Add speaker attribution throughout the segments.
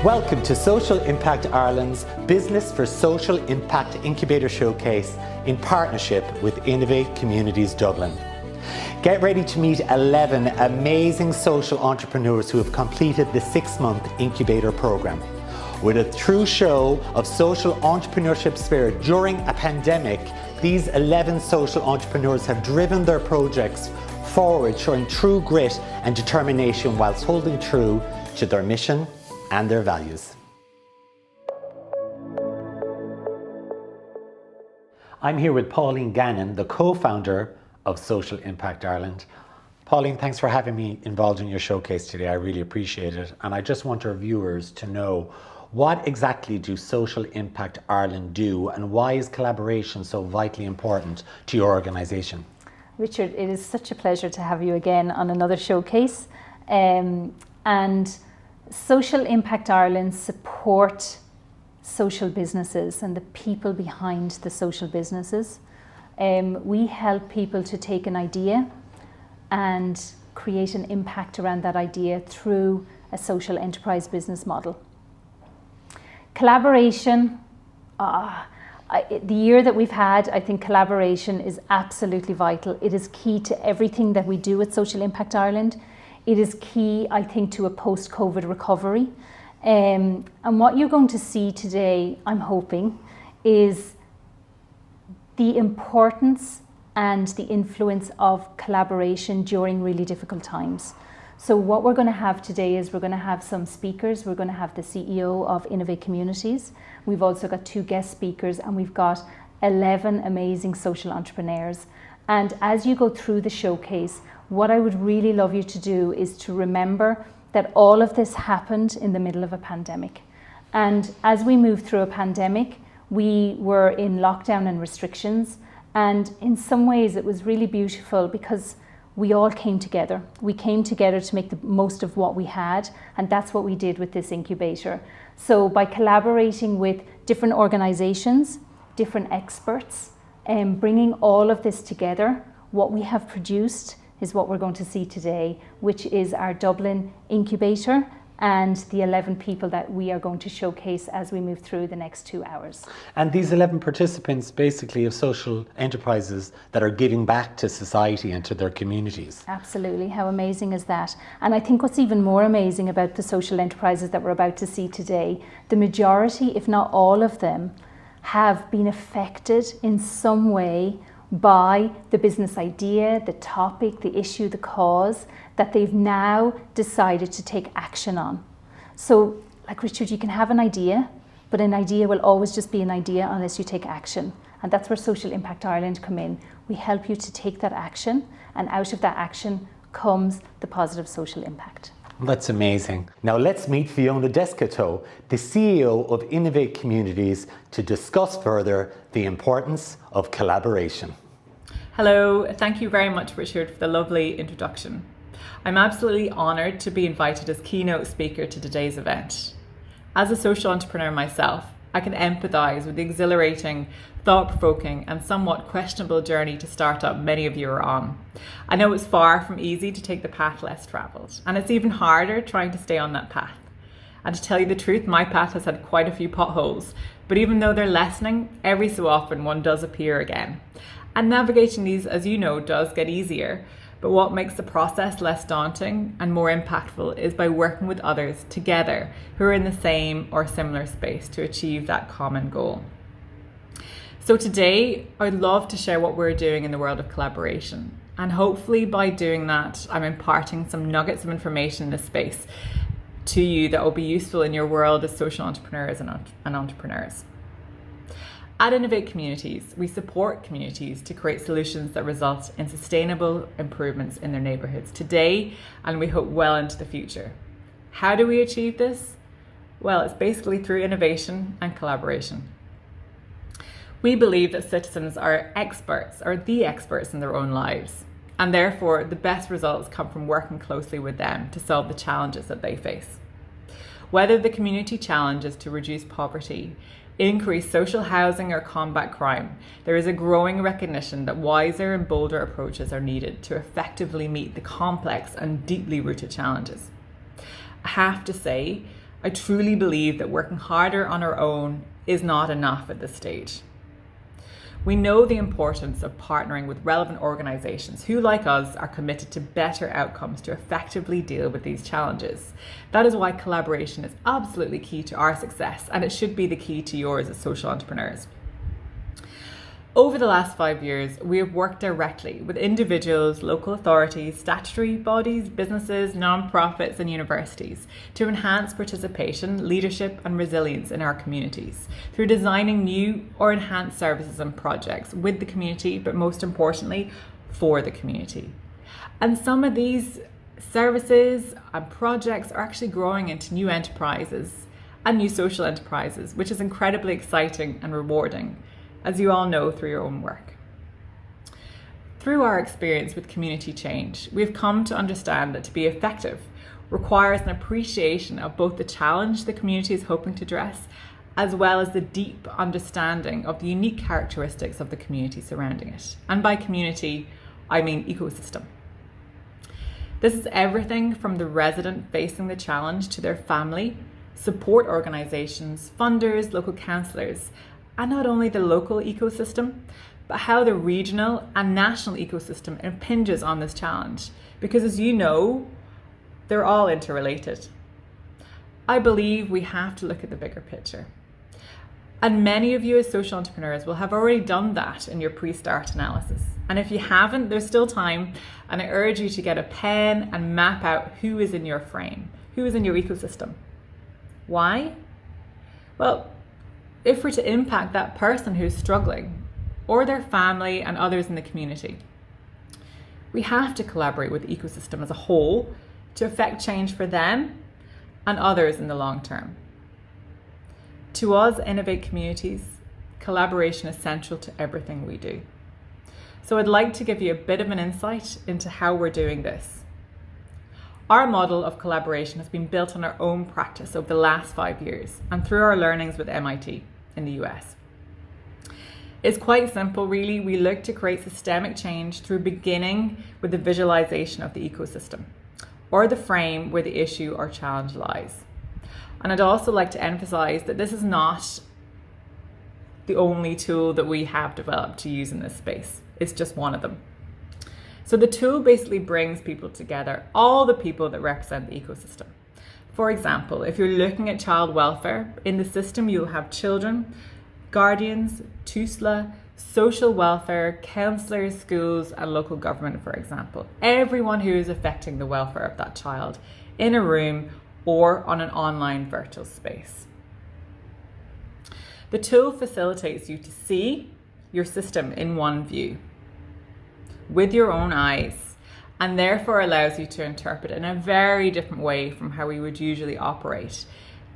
Speaker 1: Welcome to Social Impact Ireland's Business for Social Impact Incubator Showcase in partnership with Innovate Communities Dublin. Get ready to meet 11 amazing social entrepreneurs who have completed the 6-month incubator programme. With a true show of social entrepreneurship spirit during a pandemic, these 11 social entrepreneurs have driven their projects forward, showing true grit and determination whilst holding true to their mission and their values. I'm here with Pauline Gannon, the co-founder of Social Impact Ireland. Pauline, thanks for having me involved in your showcase today. I really appreciate it. And I just want our viewers to know, what exactly do Social Impact Ireland do, and why is collaboration so vitally important to your organisation?
Speaker 2: Richard, it is such a pleasure to have you again on another showcase. And Social Impact Ireland support social businesses and the people behind the social businesses. We help people to take an idea and create an impact around that idea through a social enterprise business model. Collaboration, the year that we've had, I think collaboration is absolutely vital. It is key to everything that we do at Social Impact Ireland. It is key, I think, to a post-COVID recovery. And what you're going to see today, I'm hoping, is the importance and the influence of collaboration during really difficult times. So what we're going to have today is we're going to have some speakers. We're going to have the CEO of Innovate Communities. We've also got 2 guest speakers, and we've got 11 amazing social entrepreneurs. And as you go through the showcase, what I would really love you to do is to remember that all of this happened in the middle of a pandemic. And as we moved through a pandemic, we were in lockdown and restrictions. And in some ways it was really beautiful because we all came together. We came together to make the most of what we had, and that's what we did with this incubator. So by collaborating with different organizations, different experts, and bringing all of this together, what we have produced is what we're going to see today, which is our Dublin incubator and the 11 people that we are going to showcase as we move through the next 2 hours.
Speaker 1: And these 11 participants basically of social enterprises that are giving back to society and to their communities.
Speaker 2: Absolutely, how amazing is that? And I think what's even more amazing about the social enterprises that we're about to see today, the majority, if not all of them, have been affected in some way by the business idea, the topic, the issue, the cause that they've now decided to take action on. So, like Richard, you can have an idea, but an idea will always just be an idea unless you take action. And that's where Social Impact Ireland come in. We help you to take that action, and out of that action comes the positive social impact.
Speaker 1: That's amazing. Now let's meet Fiona Descateau, the CEO of Innovate Communities, to discuss further the importance of collaboration.
Speaker 3: Hello, thank you very much, Richard, for the lovely introduction. I'm absolutely honoured to be invited as keynote speaker to today's event. As a social entrepreneur myself, I can empathise with the exhilarating, thought-provoking and somewhat questionable journey to startup many of you are on. I know it's far from easy to take the path less travelled, and it's even harder trying to stay on that path. And to tell you the truth, my path has had quite a few potholes, but even though they're lessening, every so often one does appear again. And navigating these, as you know, does get easier. But what makes the process less daunting and more impactful is by working with others together who are in the same or similar space to achieve that common goal. So today, I'd love to share what we're doing in the world of collaboration. And hopefully by doing that, I'm imparting some nuggets of information in this space to you that will be useful in your world as social entrepreneurs and entrepreneurs. At Innovate Communities, we support communities to create solutions that result in sustainable improvements in their neighbourhoods today, and we hope well into the future. How do we achieve this? Well, it's basically through innovation and collaboration. We believe that citizens are the experts in their own lives, and therefore the best results come from working closely with them to solve the challenges that they face. Whether the community challenge is to reduce poverty, increase social housing or combat crime, there is a growing recognition that wiser and bolder approaches are needed to effectively meet the complex and deeply rooted challenges. I have to say, I truly believe that working harder on our own is not enough at this stage. We know the importance of partnering with relevant organisations who, like us, are committed to better outcomes to effectively deal with these challenges. That is why collaboration is absolutely key to our success, and it should be the key to yours as social entrepreneurs. Over the last 5 years, we have worked directly with individuals, local authorities, statutory bodies, businesses, non-profits and universities to enhance participation, leadership and resilience in our communities through designing new or enhanced services and projects with the community, but most importantly, for the community. And some of these services and projects are actually growing into new enterprises and new social enterprises, which is incredibly exciting and rewarding, as you all know through your own work. Through our experience with community change, we've come to understand that to be effective requires an appreciation of both the challenge the community is hoping to address, as well as the deep understanding of the unique characteristics of the community surrounding it. And by community, I mean ecosystem. This is everything from the resident facing the challenge to their family, support organisations, funders, local councillors, and not only the local ecosystem, but how the regional and national ecosystem impinges on this challenge. Because as you know, they're all interrelated. I believe we have to look at the bigger picture. And many of you as social entrepreneurs will have already done that in your pre-start analysis. And if you haven't, there's still time, and I urge you to get a pen and map out who is in your frame, who is in your ecosystem. Why? Well, if we're to impact that person who's struggling, or their family and others in the community, we have to collaborate with the ecosystem as a whole to affect change for them and others in the long term. To us, Innovate Communities, collaboration is central to everything we do. So I'd like to give you a bit of an insight into how we're doing this. Our model of collaboration has been built on our own practice over the last 5 years and through our learnings with MIT in the US. It's quite simple, really. We look to create systemic change through beginning with the visualization of the ecosystem, or the frame where the issue or challenge lies. And I'd also like to emphasize that this is not the only tool that we have developed to use in this space. It's just one of them. So the tool basically brings people together, all the people that represent the ecosystem. For example, if you're looking at child welfare, in the system you'll have children, guardians, TUSLA, social welfare, counsellors, schools and local government, for example. Everyone who is affecting the welfare of that child in a room or on an online virtual space. The tool facilitates you to see your system in one view, with your own eyes, and therefore allows you to interpret it in a very different way from how we would usually operate,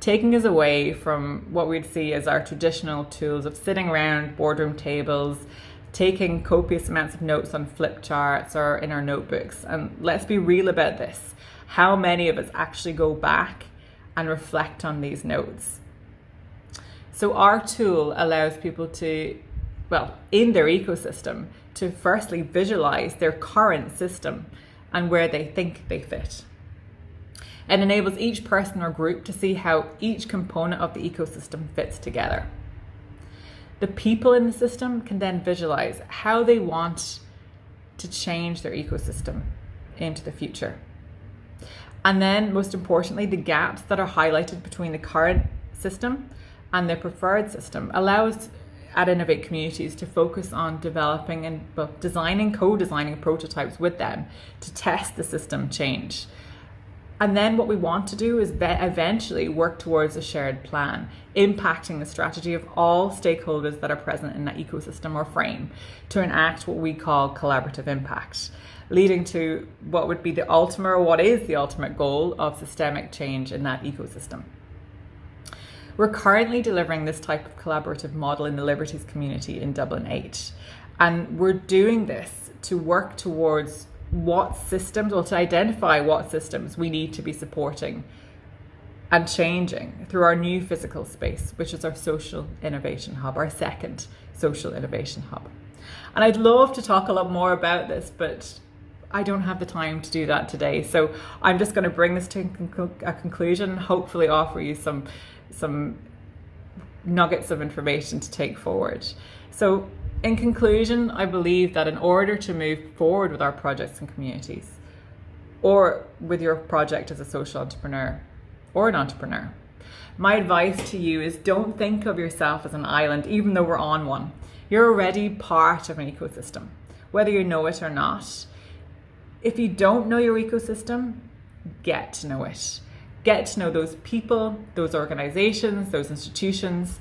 Speaker 3: taking us away from what we'd see as our traditional tools of sitting around boardroom tables, taking copious amounts of notes on flip charts or in our notebooks. And let's be real about this. How many of us actually go back and reflect on these notes? So our tool allows people to, in their ecosystem, to firstly visualize their current system and where they think they fit. It enables each person or group to see how each component of the ecosystem fits together. The people in the system can then visualize how they want to change their ecosystem into the future. And then, most importantly, the gaps that are highlighted between the current system and the preferred system allow us at Innovate Communities to focus on developing and designing, co-designing prototypes with them to test the system change. And then what we want to do is eventually work towards a shared plan, impacting the strategy of all stakeholders that are present in that ecosystem or frame to enact what we call collaborative impact, leading to what would be the ultimate, or what is the ultimate goal of systemic change in that ecosystem. We're currently delivering this type of collaborative model in the Liberties community in Dublin 8. And we're doing this to work towards to identify what systems we need to be supporting and changing through our new physical space, which is our Social Innovation Hub, our second Social Innovation Hub. And I'd love to talk a lot more about this, but I don't have the time to do that today. So I'm just going to bring this to a conclusion, hopefully offer you some nuggets of information to take forward. So in conclusion, I believe that in order to move forward with our projects and communities, or with your project as a social entrepreneur or an entrepreneur, my advice to you is don't think of yourself as an island, even though we're on one. You're already part of an ecosystem, whether you know it or not. If you don't know your ecosystem, get to know it. Get to know those people, those organizations, those institutions,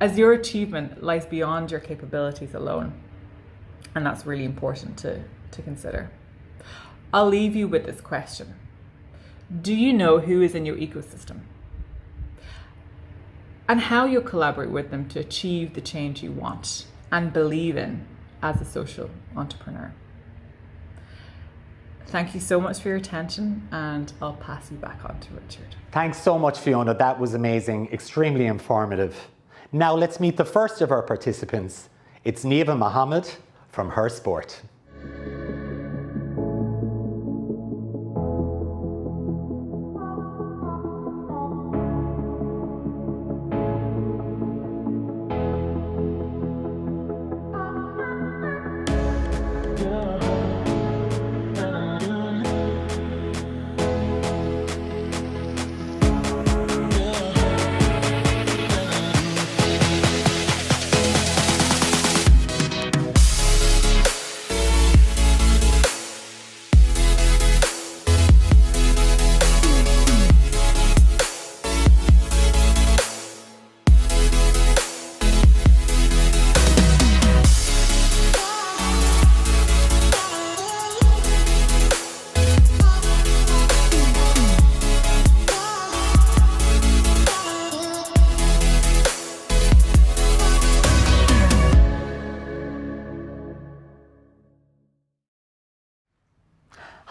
Speaker 3: as your achievement lies beyond your capabilities alone. And that's really important to consider. I'll leave you with this question. Do you know who is in your ecosystem? And how you'll collaborate with them to achieve the change you want and believe in as a social entrepreneur. Thank you so much for your attention, and I'll pass you back on to Richard.
Speaker 1: Thanks so much, Fiona. That was amazing, extremely informative. Now let's meet the first of our participants. It's Neva Mohammed from Her Sport.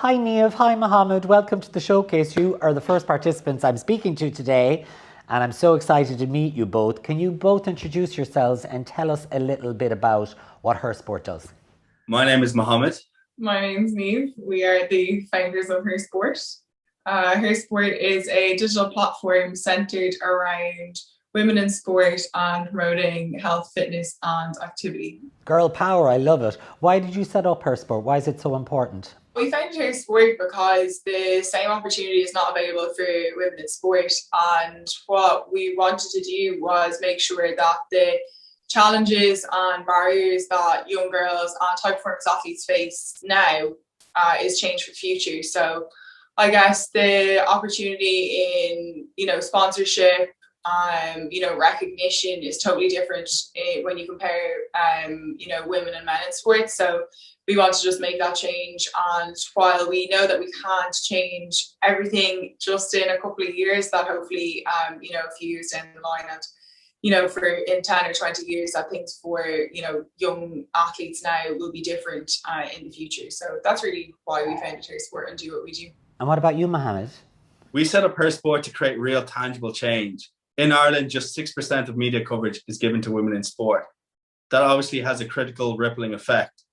Speaker 1: Hi Neve, hi Mohammed, welcome to the showcase. You are the first participants I'm speaking to today, and I'm so excited to meet you both. Can you both introduce yourselves and tell us a little bit about what Her Sport does?
Speaker 4: My name is Mohammed.
Speaker 5: My name's Neve. We are the founders of Her Sport. Her Sport is a digital platform centered around women in sport and promoting health, fitness and activity.
Speaker 1: Girl power, I love it. Why did you set up Her Sport? Why is it so important?
Speaker 5: We founded Her Sport because the same opportunity is not available for women in sport, and what we wanted to do was make sure that the challenges and barriers that young girls and high performance athletes face now is change for the future. So I guess the opportunity in sponsorship, recognition is totally different when you compare women and men in sports. So we want to just make that change, and while we know that we can't change everything just in a couple of years, that hopefully a few years down the line, and for in 10 or 20 years, that things for young athletes now will be different in the future. So that's really why we founded Her Sport and do what we do.
Speaker 1: And what about you, Mohammed?
Speaker 4: We set up Her Sport to create real tangible change. In Ireland, just 6% of media coverage is given to women in sport. That obviously has a critical rippling effect,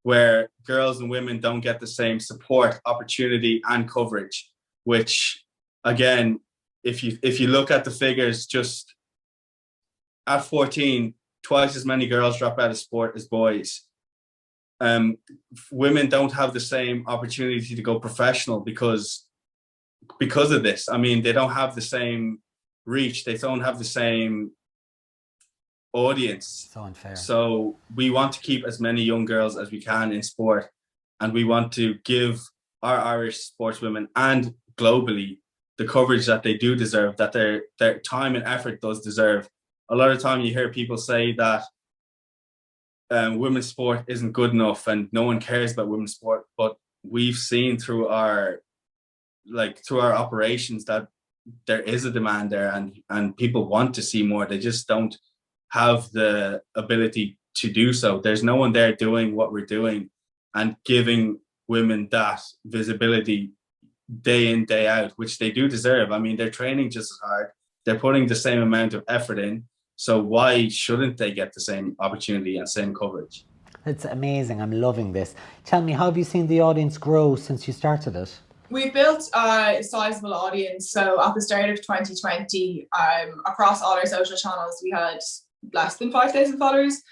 Speaker 4: where girls and women don't get the same support, opportunity and coverage, which again, if you look at the figures, just at 14, twice as many girls drop out of sport as boys. Women don't have the same opportunity to go professional because of this. I mean, they don't have the same reach, they don't have the same audience.
Speaker 1: So unfair. So
Speaker 4: we want to keep as many young girls as we can in sport, and we want to give our Irish sportswomen and globally the coverage that they do deserve, that their time and effort does deserve. A lot of time you hear people say that women's sport isn't good enough and no one cares about women's sport, but we've seen through our operations that there is a demand there, and people want to see more. They just don't have the ability to do so. There's no one there doing what we're doing and giving women that visibility day in, day out, which they do deserve. I mean, they're training just as hard, they're putting the same amount of effort in, so why shouldn't they get the same opportunity and same coverage?
Speaker 1: It's amazing. I'm loving this. Tell me, how have you seen the audience grow since you started it?
Speaker 5: We've built a sizable audience. So at the start of 2020, across all our social channels, we had less than 5,000 followers.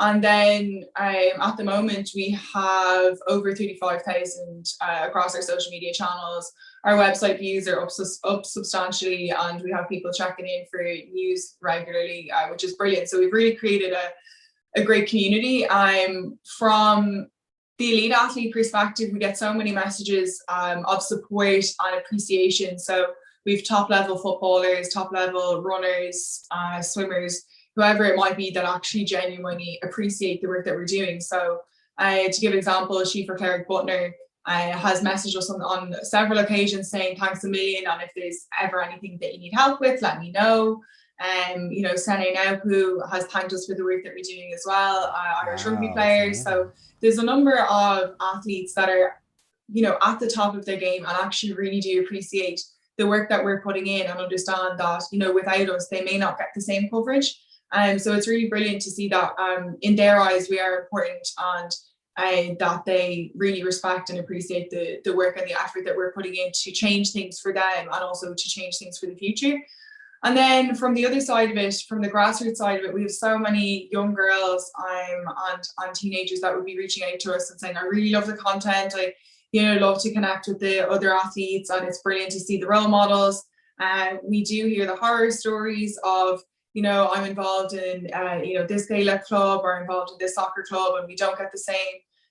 Speaker 5: And then at the moment, we have over 35,000 across our social media channels. Our website views are up substantially, and we have people checking in for news regularly, which is brilliant. So we've really created a great community. From the elite athlete perspective, we get so many messages of support and appreciation. So we've top level footballers, top level runners, swimmers, whoever it might be, that actually genuinely appreciate the work that we're doing. So to give an example, Schieffer Cleric Butner has messaged us on several occasions saying thanks a million, and if there's ever anything that you need help with, let me know. Sene Naupu has thanked us for the work that we're doing as well, Irish rugby players. So there's a number of athletes that are, at the top of their game and actually really do appreciate the work that we're putting in and understand that, without us, they may not get the same coverage. So it's really brilliant to see that in their eyes, we are important, and that they really respect and appreciate the work and the effort that we're putting in to change things for them and also to change things for the future. And then from the other side of it, from the grassroots side of it, we have so many young girls and teenagers that would be reaching out to us and saying, I really love the content. I love to connect with the other athletes, and it's brilliant to see the role models. We do hear the horror stories of, I'm involved in, this Gaelic club or involved in this soccer club, and we don't get the same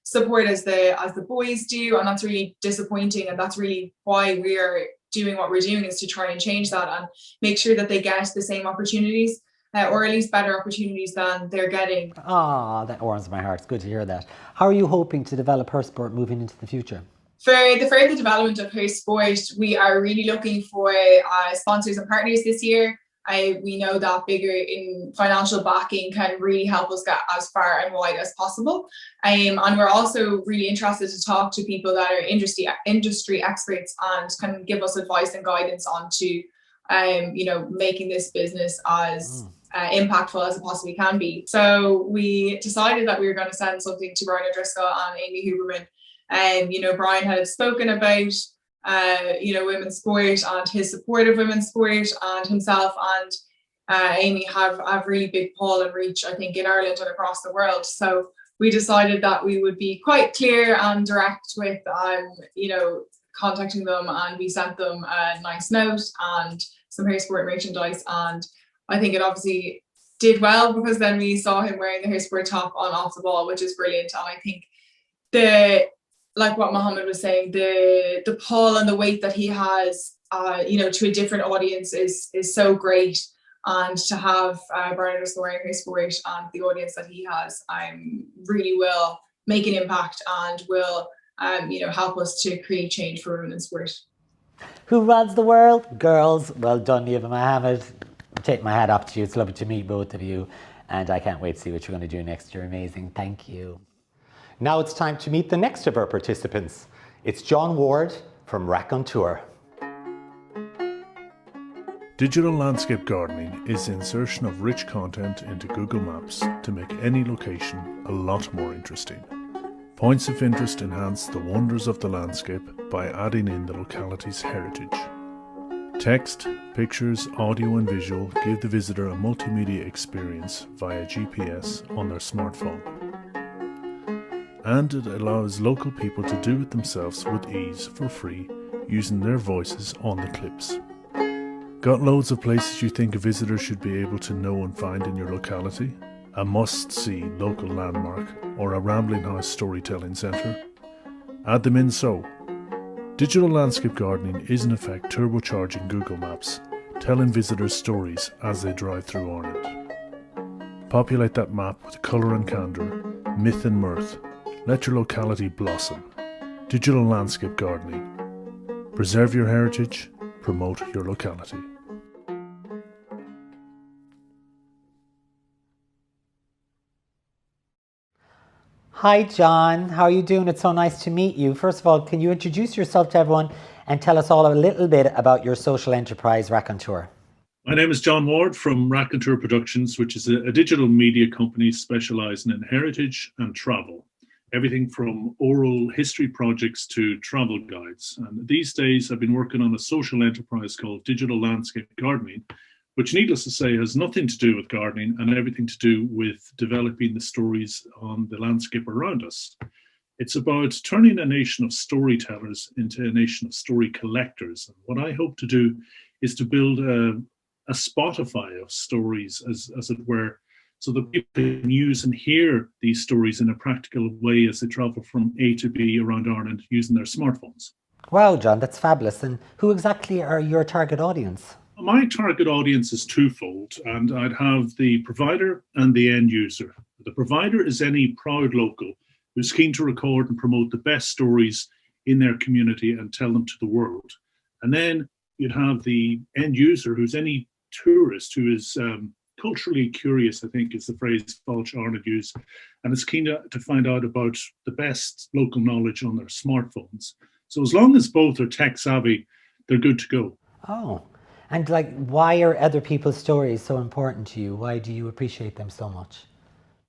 Speaker 5: support as the boys do. And that's really disappointing. And that's really why we're doing what we're doing, is to try and change that and make sure that they get the same opportunities, or at least better opportunities than they're getting.
Speaker 1: That warms my heart. It's good to hear that. How are you hoping to develop her sport moving into the future?
Speaker 5: For the further development of her sport, we are really looking for sponsors and partners this year. We know that bigger in financial backing can really help us get as far and wide as possible. And we're also really interested to talk to people that are industry experts and can give us advice and guidance on to, making this business as impactful as it possibly can be. So we decided that we were going to send something to Brian O'Driscoll and Amy Huberman. Brian had spoken about women's sport and his support of women's sport, and himself and Amy have really big pull and reach, I think, in Ireland and across the world. So we decided that we would be quite clear and direct with, contacting them, and we sent them a nice note and some Hair Sport merchandise. And I think it obviously did well, because then we saw him wearing the Hair Sport top on off the ball, which is brilliant. And I think like what Mohammed was saying, the pull and the weight that he has, to a different audience is so great. And to have Brian O'Driscoll wearing Hair Sport and the audience that he has, really will make an impact and will, help us to create change for women in sport.
Speaker 1: Who runs the world? Girls. Well done, Niamh and Mohammed. Take my hat off to you. It's lovely to meet both of you. And I can't wait to see what you're going to do next year. Amazing. Thank you. Now it's time to meet the next of our participants. It's John Ward from Raconteur.
Speaker 6: Digital landscape gardening is the insertion of rich content into Google Maps to make any location a lot more interesting. Points of interest enhance the wonders of the landscape by adding in the locality's heritage. Text, pictures, audio and visual give the visitor a multimedia experience via GPS on their smartphone. And it allows local people to do it themselves with ease for free, using their voices on the clips. Got loads of places you think a visitor should be able to know and find in your locality? A must-see local landmark or a rambling house storytelling centre? Add them in so. Digital landscape gardening is in effect turbocharging Google Maps, telling visitors stories as they drive through Ireland. Populate that map with colour and candour, myth and mirth. Let your locality blossom. Digital landscape gardening. Preserve your heritage, promote your locality.
Speaker 1: Hi John, how are you doing? It's so nice to meet you. First of all, can you introduce yourself to everyone and tell us all a little bit about your social enterprise, Raconteur?
Speaker 6: My name is John Ward from Raconteur Productions, which is a digital media company specialising in heritage and travel. Everything from oral history projects to travel guides. And these days I've been working on a social enterprise called Digital Landscape Gardening, which needless to say has nothing to do with gardening and everything to do with developing the stories on the landscape around us. It's about turning a nation of storytellers into a nation of story collectors. And what I hope to do is to build a Spotify of stories, as it were, so that people can use and hear these stories in a practical way as they travel from A to B around Ireland using their smartphones.
Speaker 1: Wow, John, that's fabulous. And who exactly are your target audience?
Speaker 6: My target audience is twofold, and I'd have the provider and the end user. The provider is any proud local who's keen to record and promote the best stories in their community and tell them to the world. And then you'd have the end user, who's any tourist who is culturally curious, I think is the phrase Falch Arnold used, and is keen to find out about the best local knowledge on their smartphones. So as long as both are tech savvy, they're good to go.
Speaker 1: Oh, and why are other people's stories so important to you? Why do you appreciate them so much?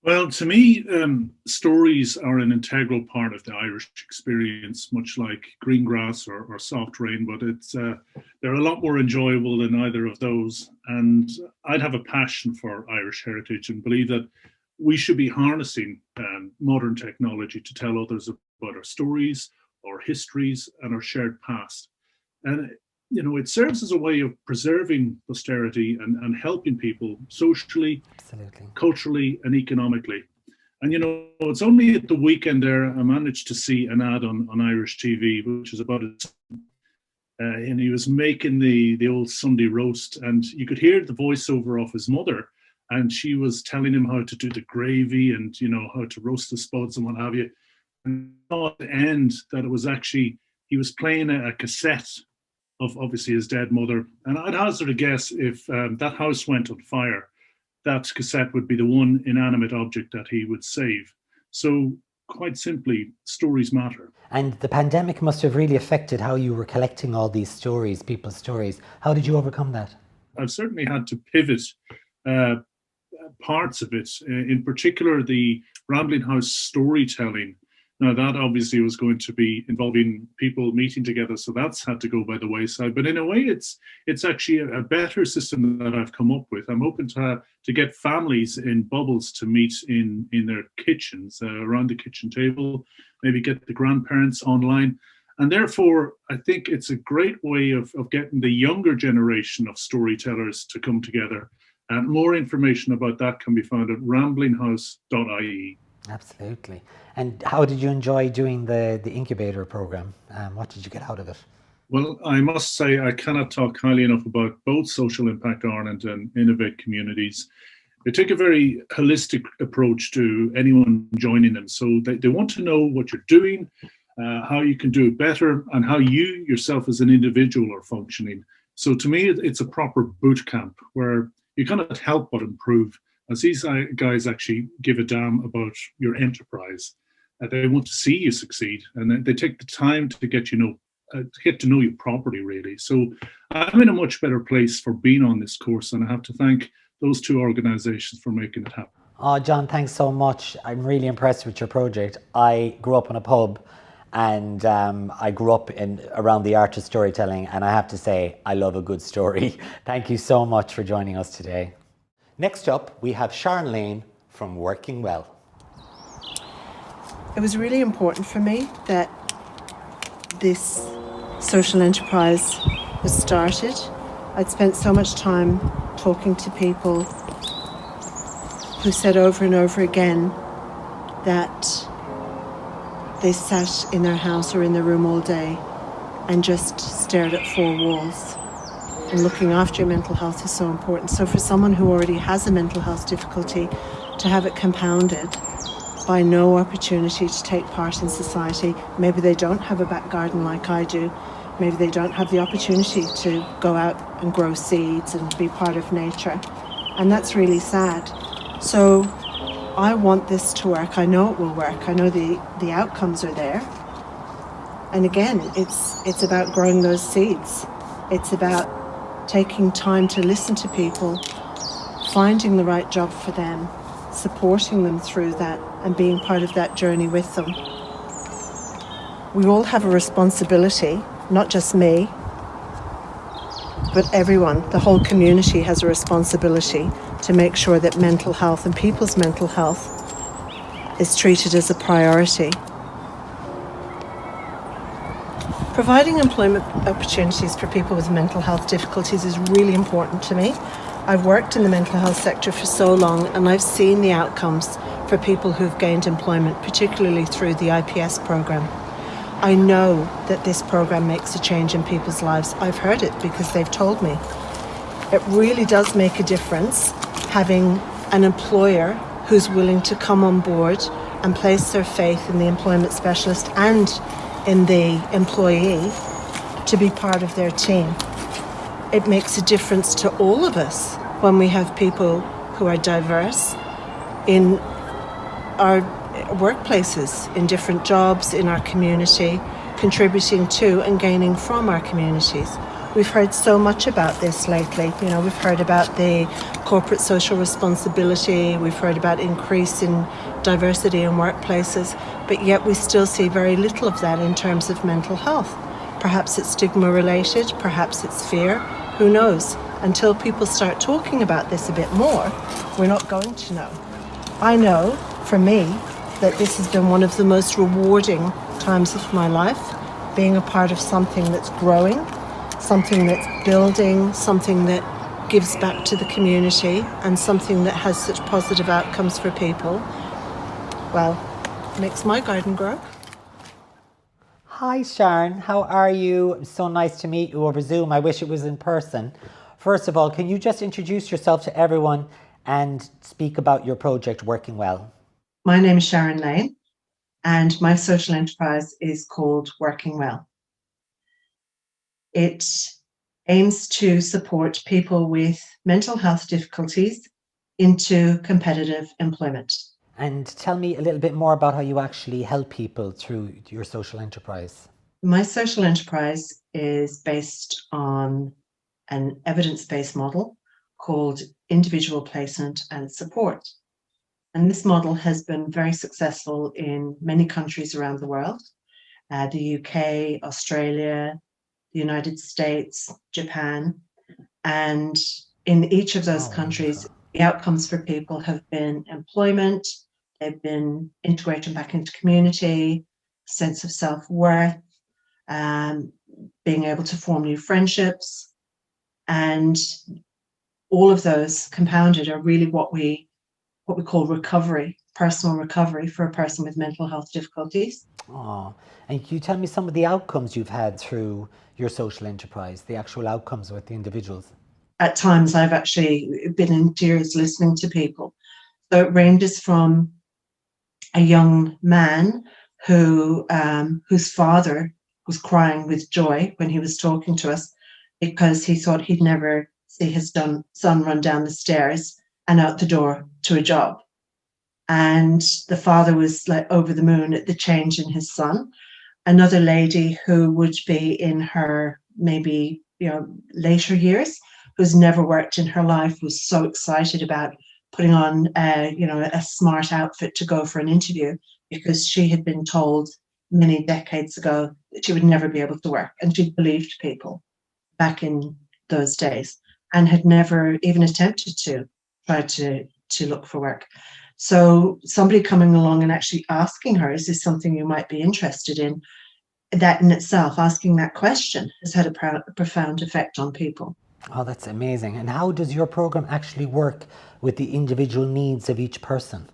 Speaker 6: Well, to me, stories are an integral part of the Irish experience, much like green grass or soft rain, but they're a lot more enjoyable than either of those. And I'd have a passion for Irish heritage and believe that we should be harnessing modern technology to tell others about our stories, our histories, and our shared past. And it serves as a way of preserving posterity and helping people socially,
Speaker 1: Absolutely,
Speaker 6: culturally, and economically. And it's only at the weekend there I managed to see an ad on Irish TV, which is about and he was making the old Sunday roast, and you could hear the voiceover of his mother, and she was telling him how to do the gravy and how to roast the spuds and what have you. And at the end, that it was actually he was playing a cassette of obviously his dead mother. And I'd hazard a guess if that house went on fire, that cassette would be the one inanimate object that he would save. So quite simply, stories matter.
Speaker 1: And the pandemic must have really affected how you were collecting all these stories, people's stories. How did you overcome that?
Speaker 6: I've certainly had to pivot parts of it, in particular the Rambling House storytelling. Now, that obviously was going to be involving people meeting together, so that's had to go by the wayside. But in a way, it's actually a better system that I've come up with. I'm hoping to get families in bubbles to meet in their kitchens, around the kitchen table, maybe get the grandparents online. And therefore, I think it's a great way of getting the younger generation of storytellers to come together. And more information about that can be found at ramblinghouse.ie.
Speaker 1: Absolutely. And how did you enjoy doing the incubator program? What did you get out of it?
Speaker 6: Well, I must say I cannot talk highly enough about both Social Impact Ireland and Innovate Communities. They take a very holistic approach to anyone joining them. So they want to know what you're doing, how you can do it better, and how you yourself as an individual are functioning. So to me, it's a proper boot camp where you cannot help but improve, as these guys actually give a damn about your enterprise. They want to see you succeed, and they take the time to get to know you properly, really. So I'm in a much better place for being on this course, and I have to thank those two organizations for making it happen.
Speaker 1: Oh, John, thanks so much. I'm really impressed with your project. I grew up in a pub, and I grew up around the art of storytelling, and I have to say, I love a good story. Thank you so much for joining us today. Next up, we have Sharon Lane from Working Well.
Speaker 7: It was really important for me that this social enterprise was started. I'd spent so much time talking to people who said over and over again that they sat in their house or in their room all day and just stared at four walls. And looking after your mental health is so important. So for someone who already has a mental health difficulty, to have it compounded by no opportunity to take part in society, maybe they don't have a back garden like I do, maybe they don't have the opportunity to go out and grow seeds and be part of nature, and that's really sad. So I want this to work. I know it will work. I know the outcomes are there. And again, it's about growing those seeds. It's about taking time to listen to people, finding the right job for them, supporting them through that and being part of that journey with them. We all have a responsibility, not just me, but everyone, the whole community has a responsibility to make sure that mental health and people's mental health is treated as a priority. Providing employment opportunities for people with mental health difficulties is really important to me. I've worked in the mental health sector for so long, and I've seen the outcomes for people who've gained employment, particularly through the IPS programme. I know that this programme makes a change in people's lives. I've heard it because they've told me. It really does make a difference having an employer who's willing to come on board and place their faith in the employment specialist and in the employee to be part of their team. It makes a difference to all of us when we have people who are diverse in our workplaces, in different jobs in our community, contributing to and gaining from our communities. We've heard so much about this lately. You know, we've heard about the corporate social responsibility, we've heard about increase in diversity in workplaces, but yet we still see very little of that in terms of mental health. Perhaps it's stigma related, perhaps it's fear, who knows? Until people start talking about this a bit more, we're not going to know. I know, for me, that this has been one of the most rewarding times of my life, being a part of something that's growing, something that's building, something that gives back to the community, and something that has such positive outcomes for people. Well, makes my garden grow.
Speaker 1: Hi Sharon, how are you? So nice to meet you over Zoom. I wish it was in person. First of all, can you just introduce yourself to everyone and speak about your project Working Well?
Speaker 7: My name is Sharon Lane, and my social enterprise is called Working Well. It aims to support people with mental health difficulties into competitive employment.
Speaker 1: And tell me a little bit more about how you actually help people through your social enterprise.
Speaker 7: My social enterprise is based on an evidence-based model called individual placement and support. And this model has been very successful in many countries around the world, the UK, Australia, the United States, Japan. And in each of those countries, the outcomes for people have been employment, they've been integration back into community, sense of self-worth, being able to form new friendships. And all of those compounded are really what we call recovery, personal recovery for a person with mental health difficulties.
Speaker 1: Oh, and can you tell me some of the outcomes you've had through your social enterprise, the actual outcomes with the individuals?
Speaker 7: At times I've actually been in tears listening to people. So it ranges from a young man whose father was crying with joy when he was talking to us because he thought he'd never see his son run down the stairs and out the door to a job. And the father was like over the moon at the change in his son. Another lady who would be in her maybe later years, who's never worked in her life, was so excited about putting on a smart outfit to go for an interview because she had been told many decades ago that she would never be able to work, and she believed people back in those days and had never even attempted to try to look for work. So somebody coming along and actually asking her, is this something you might be interested in? That in itself, asking that question, has had a profound effect on people.
Speaker 1: Oh, that's amazing. And how does your program actually work with the individual needs of each person?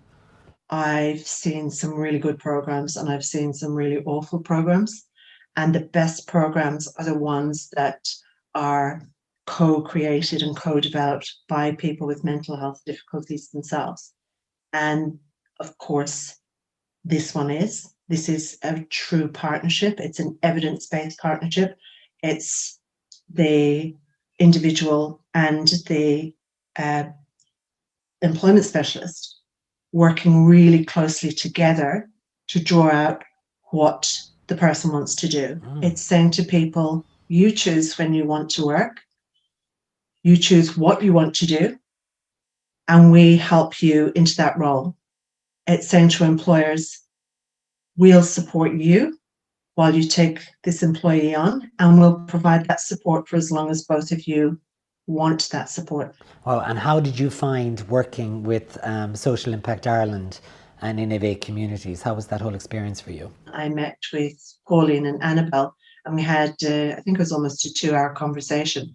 Speaker 7: I've seen some really good programs and I've seen some really awful programs. And the best programs are the ones that are co-created and co-developed by people with mental health difficulties themselves. And of course, this is a true partnership. It's an evidence-based partnership. It's the individual and the employment specialist working really closely together to draw out what the person wants to do. It's saying to people, you choose when you want to work. You choose what you want to do, and we help you into that role. It's saying to employers, we'll support you while you take this employee on, and we'll provide that support for as long as both of you want that support.
Speaker 1: Wow, and how did you find working with Social Impact Ireland and Innovate Communities? How was that whole experience for you?
Speaker 7: I met with Pauline and Annabelle, and we had, I think it was almost a 2-hour conversation.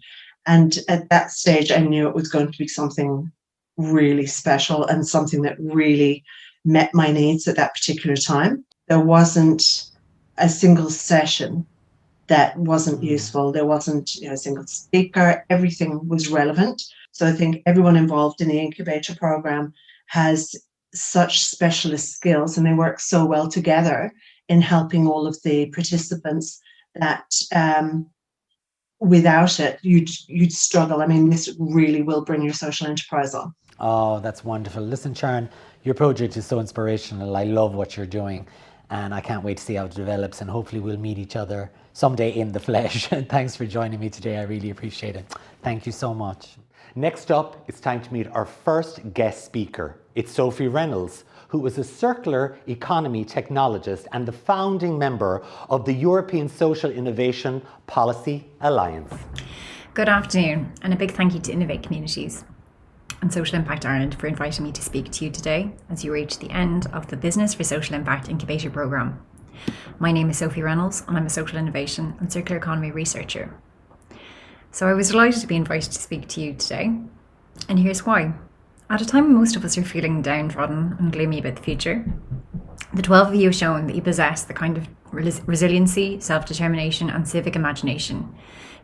Speaker 7: And at that stage, I knew it was going to be something really special and something that really met my needs at that particular time. There wasn't a single session that wasn't useful. There wasn't a single speaker. Everything was relevant. So I think everyone involved in the incubator program has such specialist skills, and they work so well together in helping all of the participants that without it, you'd struggle. I mean, this really will bring your social enterprise on.
Speaker 1: Oh, that's wonderful. Listen, Sharon, your project is so inspirational. I love what you're doing, and I can't wait to see how it develops, and hopefully we'll meet each other someday in the flesh. Thanks for joining me today. I really appreciate it. Thank you so much. Next up, it's time to meet our first guest speaker. It's Sophie Reynolds, who is a circular economy technologist and the founding member of the European Social Innovation Policy Alliance.
Speaker 8: Good afternoon, and a big thank you to Innovate Communities and Social Impact Ireland for inviting me to speak to you today as you reach the end of the Business for Social Impact Incubator Programme. My name is Sophie Reynolds, and I'm a social innovation and circular economy researcher. So I was delighted to be invited to speak to you today, and here's why. At a time when most of us are feeling downtrodden and gloomy about the future, the 12 of you have shown that you possess the kind of resiliency, self-determination and civic imagination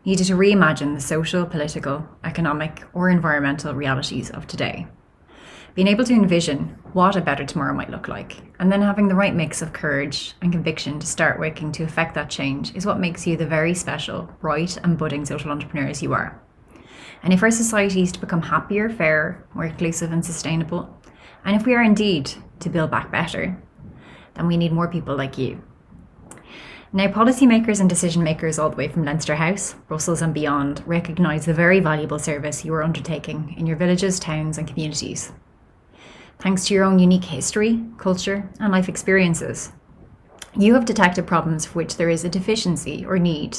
Speaker 8: needed to reimagine the social, political, economic or environmental realities of today. Being able to envision what a better tomorrow might look like, and then having the right mix of courage and conviction to start working to effect that change is what makes you the very special, bright and budding social entrepreneurs you are. And if our society is to become happier, fairer, more inclusive and sustainable, and if we are indeed to build back better, then we need more people like you. Now, policymakers and decision makers all the way from Leinster House, Brussels and beyond recognise the very valuable service you are undertaking in your villages, towns and communities. Thanks to your own unique history, culture and life experiences, you have detected problems for which there is a deficiency or need,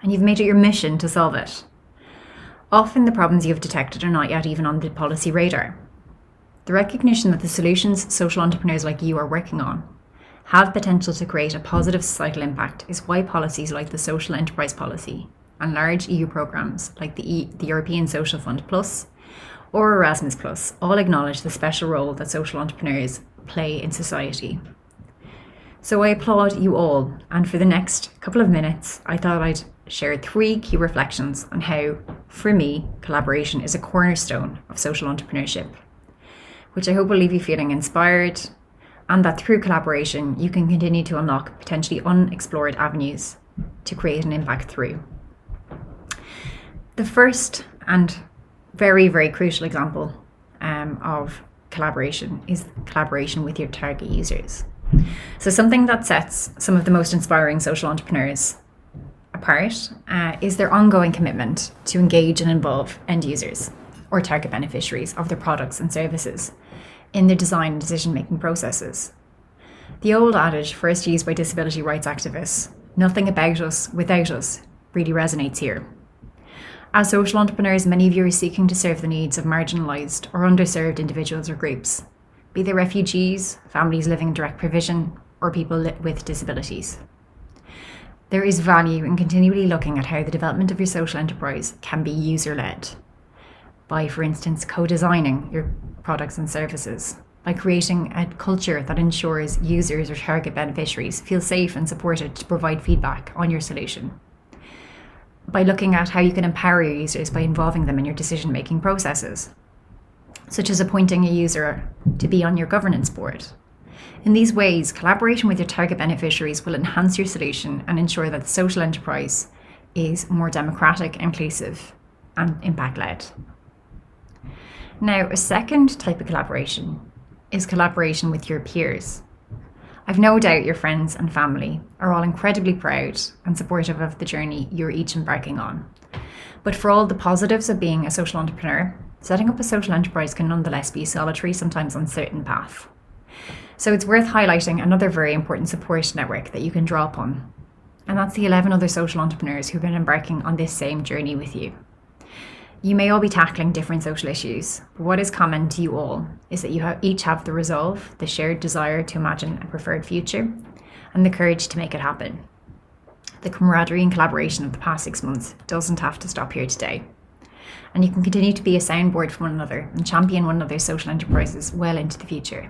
Speaker 8: and you've made it your mission to solve it. Often the problems you have detected are not yet even on the policy radar. The recognition that the solutions social entrepreneurs like you are working on have potential to create a positive societal impact is why policies like the Social Enterprise Policy and large EU programmes like the European Social Fund Plus or Erasmus Plus all acknowledge the special role that social entrepreneurs play in society. So I applaud you all, and for the next couple of minutes I thought I'd share 3 key reflections on how, for me, collaboration is a cornerstone of social entrepreneurship, which I hope will leave you feeling inspired, and that through collaboration you can continue to unlock potentially unexplored avenues to create an impact through. The first and very, very crucial example of collaboration is collaboration with your target users. So something that sets some of the most inspiring social entrepreneurs apart is their ongoing commitment to engage and involve end users or target beneficiaries of their products and services in their design and decision-making processes. The old adage, first used by disability rights activists, "Nothing about us without us," really resonates here. As social entrepreneurs, many of you are seeking to serve the needs of marginalised or underserved individuals or groups, be they refugees, families living in direct provision, or people with disabilities. There is value in continually looking at how the development of your social enterprise can be user-led by, for instance, co-designing your products and services, by creating a culture that ensures users or target beneficiaries feel safe and supported to provide feedback on your solution, by looking at how you can empower your users by involving them in your decision-making processes, such as appointing a user to be on your governance board. In these ways, collaboration with your target beneficiaries will enhance your solution and ensure that the social enterprise is more democratic, inclusive, and impact-led. Now, a second type of collaboration is collaboration with your peers. I've no doubt your friends and family are all incredibly proud and supportive of the journey you're each embarking on. But for all the positives of being a social entrepreneur, setting up a social enterprise can nonetheless be a solitary, sometimes uncertain path. So it's worth highlighting another very important support network that you can draw upon, and that's the 11 other social entrepreneurs who've been embarking on this same journey with you. You may all be tackling different social issues, but what is common to you all is that you each have the resolve, the shared desire to imagine a preferred future, and the courage to make it happen. The camaraderie and collaboration of the past 6 months doesn't have to stop here today. And you can continue to be a soundboard for one another and champion one another's social enterprises well into the future.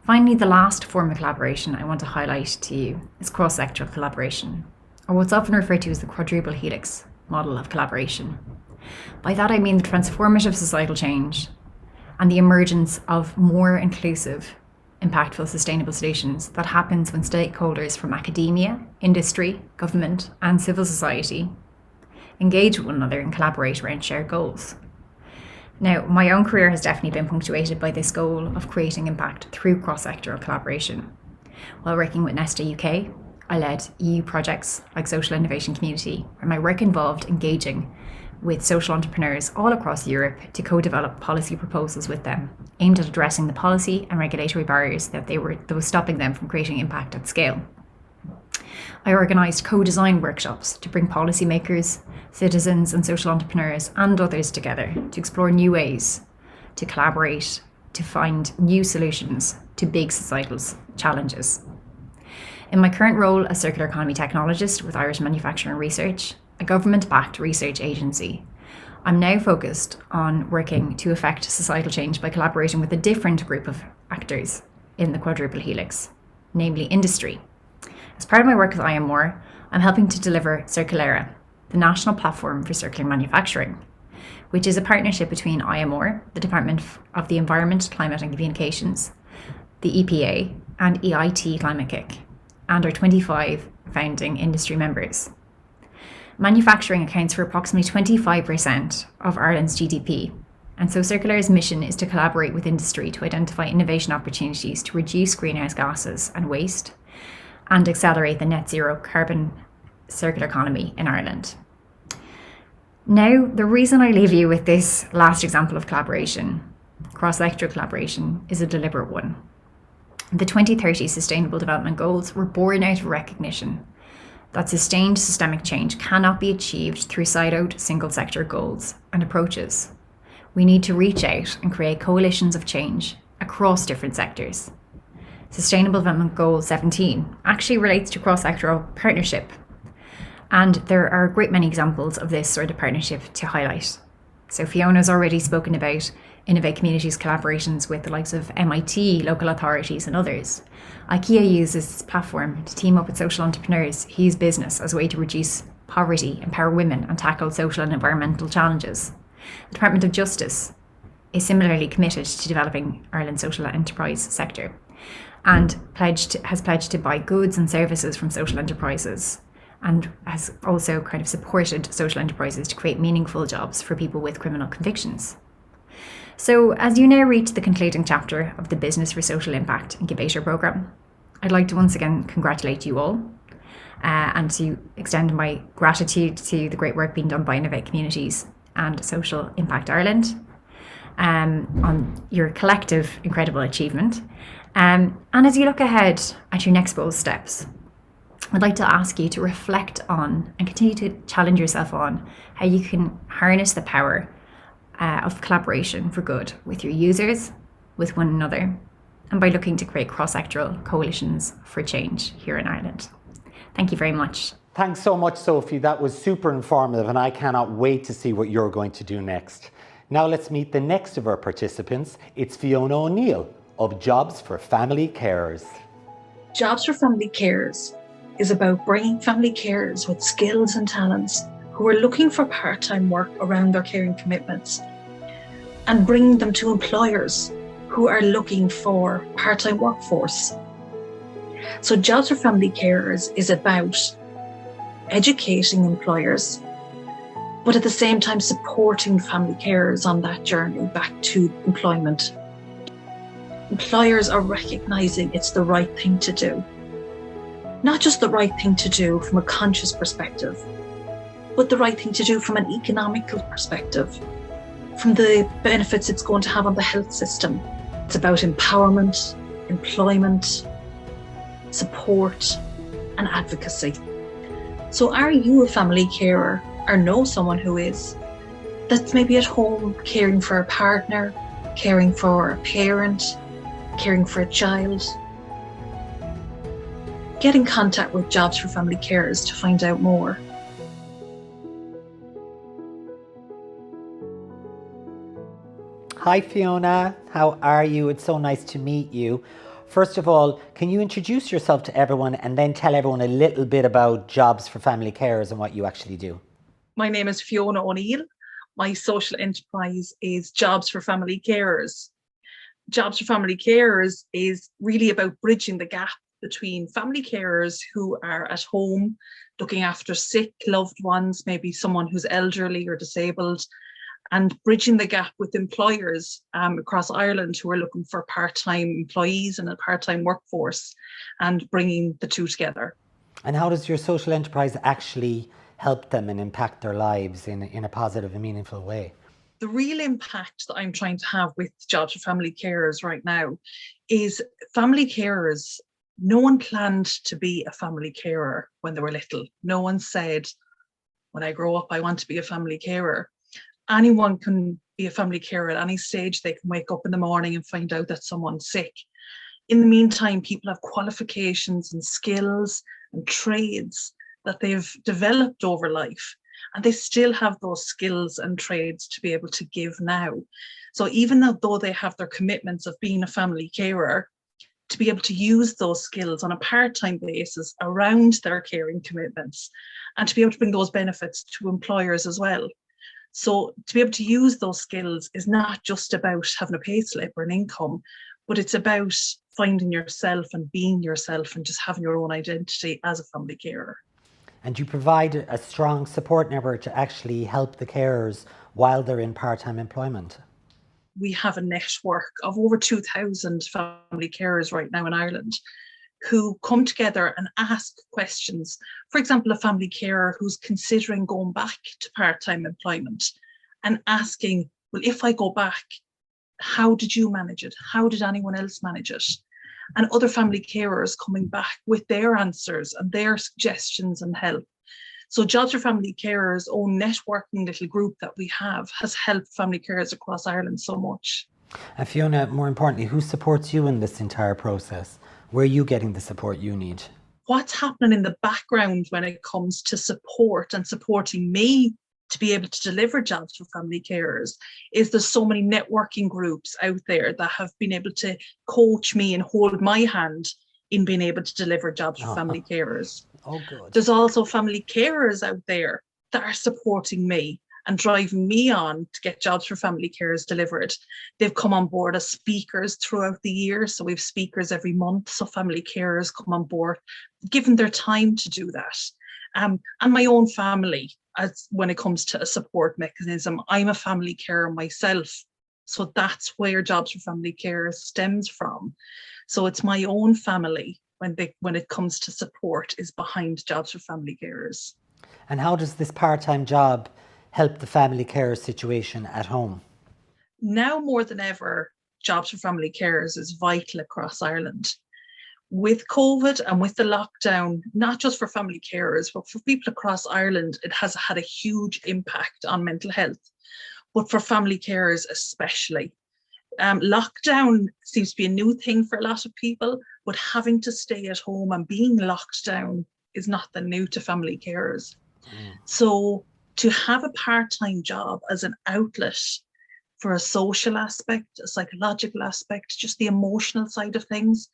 Speaker 8: Finally, the last form of collaboration I want to highlight to you is cross-sectoral collaboration, or what's often referred to as the quadruple helix model of collaboration. By that I mean the transformative societal change and the emergence of more inclusive, impactful, sustainable solutions that happens when stakeholders from academia, industry, government, and civil society engage with one another and collaborate around shared goals. Now, my own career has definitely been punctuated by this goal of creating impact through cross-sectoral collaboration. While working with Nesta UK, I led EU projects like Social Innovation Community, where my work involved engaging with social entrepreneurs all across Europe to co-develop policy proposals with them, aimed at addressing the policy and regulatory barriers that was stopping them from creating impact at scale. I organised co-design workshops to bring policymakers, citizens and social entrepreneurs and others together to explore new ways to collaborate, to find new solutions to big societal challenges. In my current role as circular economy technologist with Irish Manufacturing Research, a government-backed research agency, I'm now focused on working to affect societal change by collaborating with a different group of actors in the quadruple helix, namely industry. As part of my work with IMR, I'm helping to deliver Circulera, the national platform for circular manufacturing, which is a partnership between IMR, the Department of the Environment, Climate and Communications, the EPA, and EIT Climate Kick, and our 25 founding industry members. Manufacturing accounts for approximately 25% of Ireland's GDP, and so Circulera's mission is to collaborate with industry to identify innovation opportunities to reduce greenhouse gases and waste, and accelerate the net zero carbon circular economy in Ireland. Now, the reason I leave you with this last example of collaboration, cross-sectoral collaboration, is a deliberate one. The 2030 Sustainable Development Goals were born out of recognition that sustained systemic change cannot be achieved through siloed single-sector goals and approaches. We need to reach out and create coalitions of change across different sectors. Sustainable Development Goal 17 actually relates to cross-sectoral partnership, and there are a great many examples of this sort of partnership to highlight. So Fiona's already spoken about Innovate Communities collaborations with the likes of MIT, local authorities and others. IKEA uses this platform to team up with social entrepreneurs who use business as a way to reduce poverty, empower women and tackle social and environmental challenges. The Department of Justice is similarly committed to developing Ireland's social enterprise sector and has pledged to buy goods and services from social enterprises, and has also kind of supported social enterprises to create meaningful jobs for people with criminal convictions. So as you now reach the concluding chapter of the Business for Social Impact Incubator Programme, I'd like to once again congratulate you all and to extend my gratitude to the great work being done by Innovate Communities and Social Impact Ireland on your collective incredible achievement. And as you look ahead at your next bold steps, I'd like to ask you to reflect on and continue to challenge yourself on how you can harness the power of collaboration for good with your users, with one another, and by looking to create cross-sectoral coalitions for change here in Ireland. Thank you very much.
Speaker 1: Thanks so much, Sophie. That was super informative, and I cannot wait to see what you're going to do next. Now let's meet the next of our participants. It's Fiona O'Neill of Jobs for Family Carers.
Speaker 9: Jobs for Family Carers is about bringing family carers with skills and talents who are looking for part-time work around their caring commitments and bringing them to employers who are looking for part-time workforce. So Jobs for Family Carers is about educating employers, but at the same time supporting family carers on that journey back to employment. Employers are recognising it's the right thing to do. Not just the right thing to do from a conscious perspective, but the right thing to do from an economical perspective, from the benefits it's going to have on the health system. It's about empowerment, employment, support, and advocacy. So are you a family carer or know someone who is? That's maybe at home caring for a partner, caring for a parent, caring for a child. Get in contact with Jobs for Family Carers to find out more.
Speaker 1: Hi Fiona, how are you? It's so nice to meet you. First of all, can you introduce yourself to everyone and then tell everyone a little bit about Jobs for Family Carers and what you actually do?
Speaker 9: My name is Fiona O'Neill. My social enterprise is Jobs for Family Carers. Jobs for Family Carers is really about bridging the gap between family carers who are at home looking after sick loved ones, maybe someone who's elderly or disabled, and bridging the gap with employers across Ireland who are looking for part-time employees and a part-time workforce, and bringing the two together.
Speaker 1: And how does your social enterprise actually help them and impact their lives in a positive and meaningful way?
Speaker 9: The real impact that I'm trying to have with Jobs for Family Carers right now is family carers. No one planned to be a family carer when they were little. No one said, when I grow up, I want to be a family carer. Anyone can be a family carer at any stage. They can wake up in the morning and find out that someone's sick. In the meantime, people have qualifications and skills and trades that they've developed over life, and they still have those skills and trades to be able to give now. So even though they have their commitments of being a family carer, to be able to use those skills on a part-time basis around their caring commitments, and to be able to bring those benefits to employers as well. So to be able to use those skills is not just about having a pay slip or an income, but it's about finding yourself and being yourself and just having your own identity as a family carer.
Speaker 1: And you provide a strong support network to actually help the carers while they're in part-time employment.
Speaker 9: We have a network of over 2,000 family carers right now in Ireland who come together and ask questions. For example, a family carer who's considering going back to part-time employment and asking, well, if I go back, how did you manage it? How did anyone else manage it? And other family carers coming back with their answers and their suggestions and help. So Jobs for Family Carers' own networking little group that we have has helped family carers across Ireland so much.
Speaker 1: And Fiona, more importantly, who supports you in this entire process? Where are you getting the support you need?
Speaker 9: What's happening in the background when it comes to support and supporting me to be able to deliver Jobs for Family Carers is there's so many networking groups out there that have been able to coach me and hold my hand in being able to deliver Jobs for Family Carers.
Speaker 1: Oh, good.
Speaker 9: There's also family carers out there that are supporting me and driving me on to get Jobs for Family Carers delivered. They've come on board as speakers throughout the year. So we have speakers every month. So family carers come on board, given their time to do that. And my own family, as when it comes to a support mechanism, I'm a family carer myself. So that's where Jobs for Family Carers stems from. So it's my own family when it comes to support is behind Jobs for Family Carers.
Speaker 1: And how does this part-time job help the family carer situation at home?
Speaker 9: Now more than ever, Jobs for Family Carers is vital across Ireland. With COVID and with the lockdown, not just for family carers, but for people across Ireland, it has had a huge impact on mental health, but for family carers especially. Lockdown seems to be a new thing for a lot of people, but having to stay at home and being locked down is nothing new to family carers. So to have a part-time job as an outlet for a social aspect, a psychological aspect, just the emotional side of things,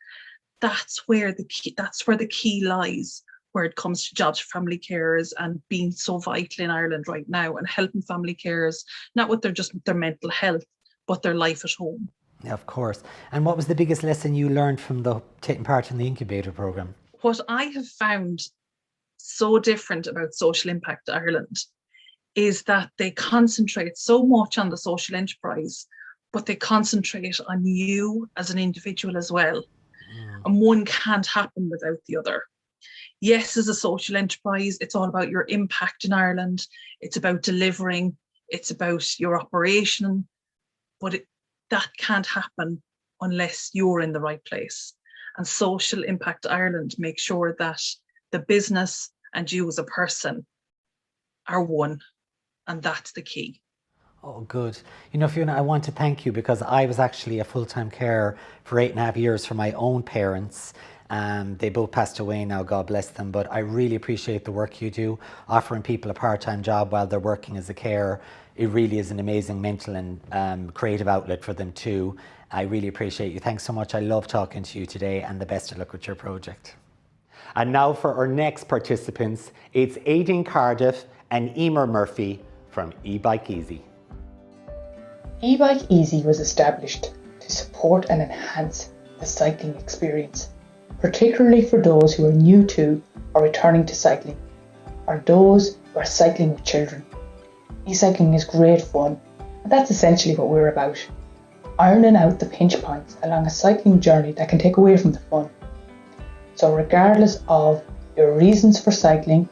Speaker 9: that's where the key lies, where it comes to Jobs for Family Carers and being so vital in Ireland right now and helping family carers, not with their mental health, but their life at home.
Speaker 1: Yeah, of course. And what was the biggest lesson you learned from taking part in the Incubator Programme?
Speaker 9: What I have found so different about Social Impact Ireland is that they concentrate so much on the social enterprise, but they concentrate on you as an individual as well. And one can't happen without the other. Yes, as a social enterprise, it's all about your impact in Ireland. It's about delivering. It's about your operation. But that can't happen unless you're in the right place. And Social Impact Ireland makes sure that the business and you as a person are one. And that's the key.
Speaker 1: Oh, good. You know, Fiona, I want to thank you because I was actually a full-time carer for 8.5 years for my own parents. They both passed away now, God bless them, but I really appreciate the work you do, offering people a part-time job while they're working as a carer. It really is an amazing mental and creative outlet for them too. I really appreciate you. Thanks so much. I love talking to you today, and the best of luck with your project. And now for our next participants, it's Aideen Cardiff and Emer Murphy from eBike Easy.
Speaker 10: eBike Easy was established to support and enhance the cycling experience, particularly for those who are new to or returning to cycling, or those who are cycling with children. E-cycling is great fun, and that's essentially what we're about, ironing out the pinch points along a cycling journey that can take away from the fun. So regardless of your reasons for cycling,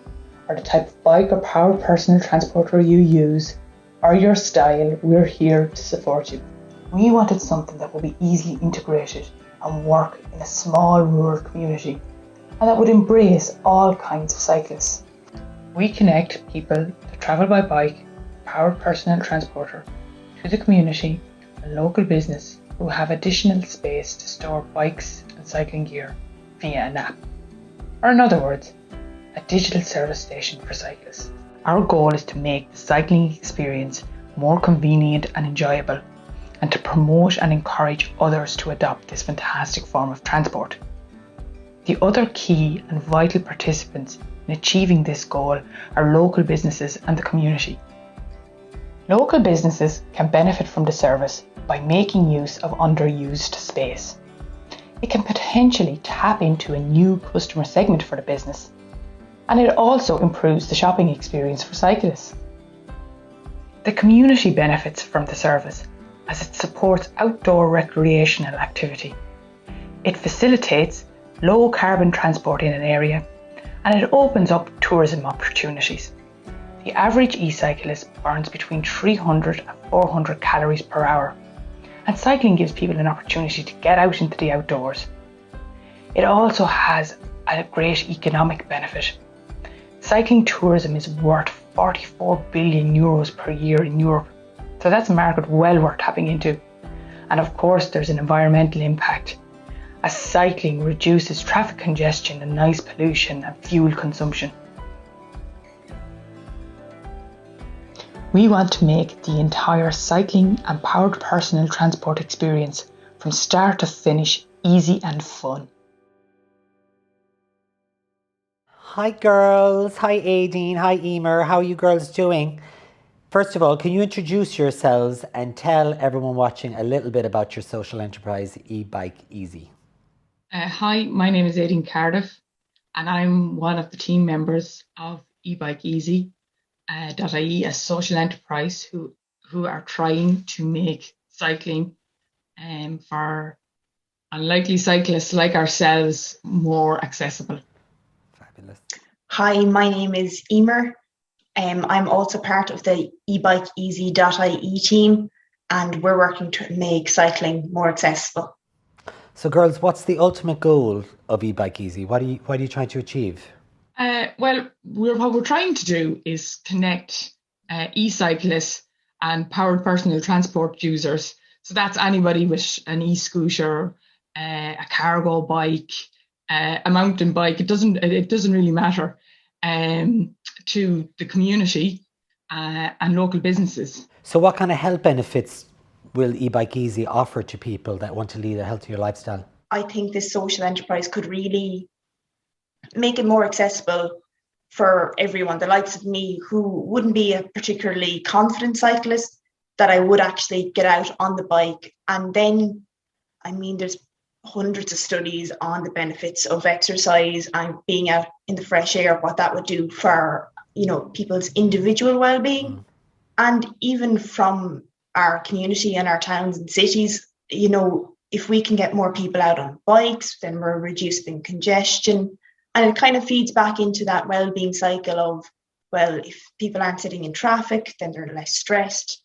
Speaker 10: or the type of bike or powered personal transporter you use, or your style, we're here to support you. We wanted something that would be easily integrated and work in a small rural community, and that would embrace all kinds of cyclists. We connect people that travel by bike, powered personal transporter, to the community and local business who have additional space to store bikes and cycling gear via an app. Or in other words, a digital service station for cyclists. Our goal is to make the cycling experience more convenient and enjoyable, and to promote and encourage others to adopt this fantastic form of transport. The other key and vital participants in achieving this goal are local businesses and the community. Local businesses can benefit from the service by making use of underused space. It can potentially tap into a new customer segment for the business, and it also improves the shopping experience for cyclists. The community benefits from the service as it supports outdoor recreational activity. It facilitates low carbon transport in an area, and it opens up tourism opportunities. The average e-cyclist burns between 300 and 400 calories per hour, and cycling gives people an opportunity to get out into the outdoors. It also has a great economic benefit. Cycling tourism is worth 44 billion euros per year in Europe, so that's a market well worth tapping into. And of course there's an environmental impact, as cycling reduces traffic congestion and noise pollution and fuel consumption. We want to make the entire cycling and powered personal transport experience from start to finish easy and fun.
Speaker 1: Hi girls, hi Aideen, hi Emer, how are you girls doing? First of all, can you introduce yourselves and tell everyone watching a little bit about your social enterprise, eBike Easy?
Speaker 10: Hi, my name is Aideen Cardiff, and I'm one of the team members of eBike Easy. .ie, a social enterprise who are trying to make cycling for unlikely cyclists like ourselves more accessible.
Speaker 1: Fabulous.
Speaker 11: Hi, my name is Emer. I'm also part of the ebikeeasy.ie team, and we're working to make cycling more accessible.
Speaker 1: So girls, what's the ultimate goal of eBike Easy? What are you trying to achieve?
Speaker 10: What we're trying to do is connect e-cyclists and powered personal transport users. So that's anybody with an e-scooter, a cargo bike, a mountain bike. It doesn't really matter, to the community and local businesses.
Speaker 1: So what kind of health benefits will eBike Easy offer to people that want to lead a healthier lifestyle?
Speaker 11: I think this social enterprise could really make it more accessible for everyone, the likes of me who wouldn't be a particularly confident cyclist, that I would actually get out on the bike. And then, I mean, there's hundreds of studies on the benefits of exercise and being out in the fresh air, what that would do for, people's individual well-being. And even from our community and our towns and cities, if we can get more people out on bikes, then we're reducing congestion. And it kind of feeds back into that well-being cycle of, well, if people aren't sitting in traffic, then they're less stressed.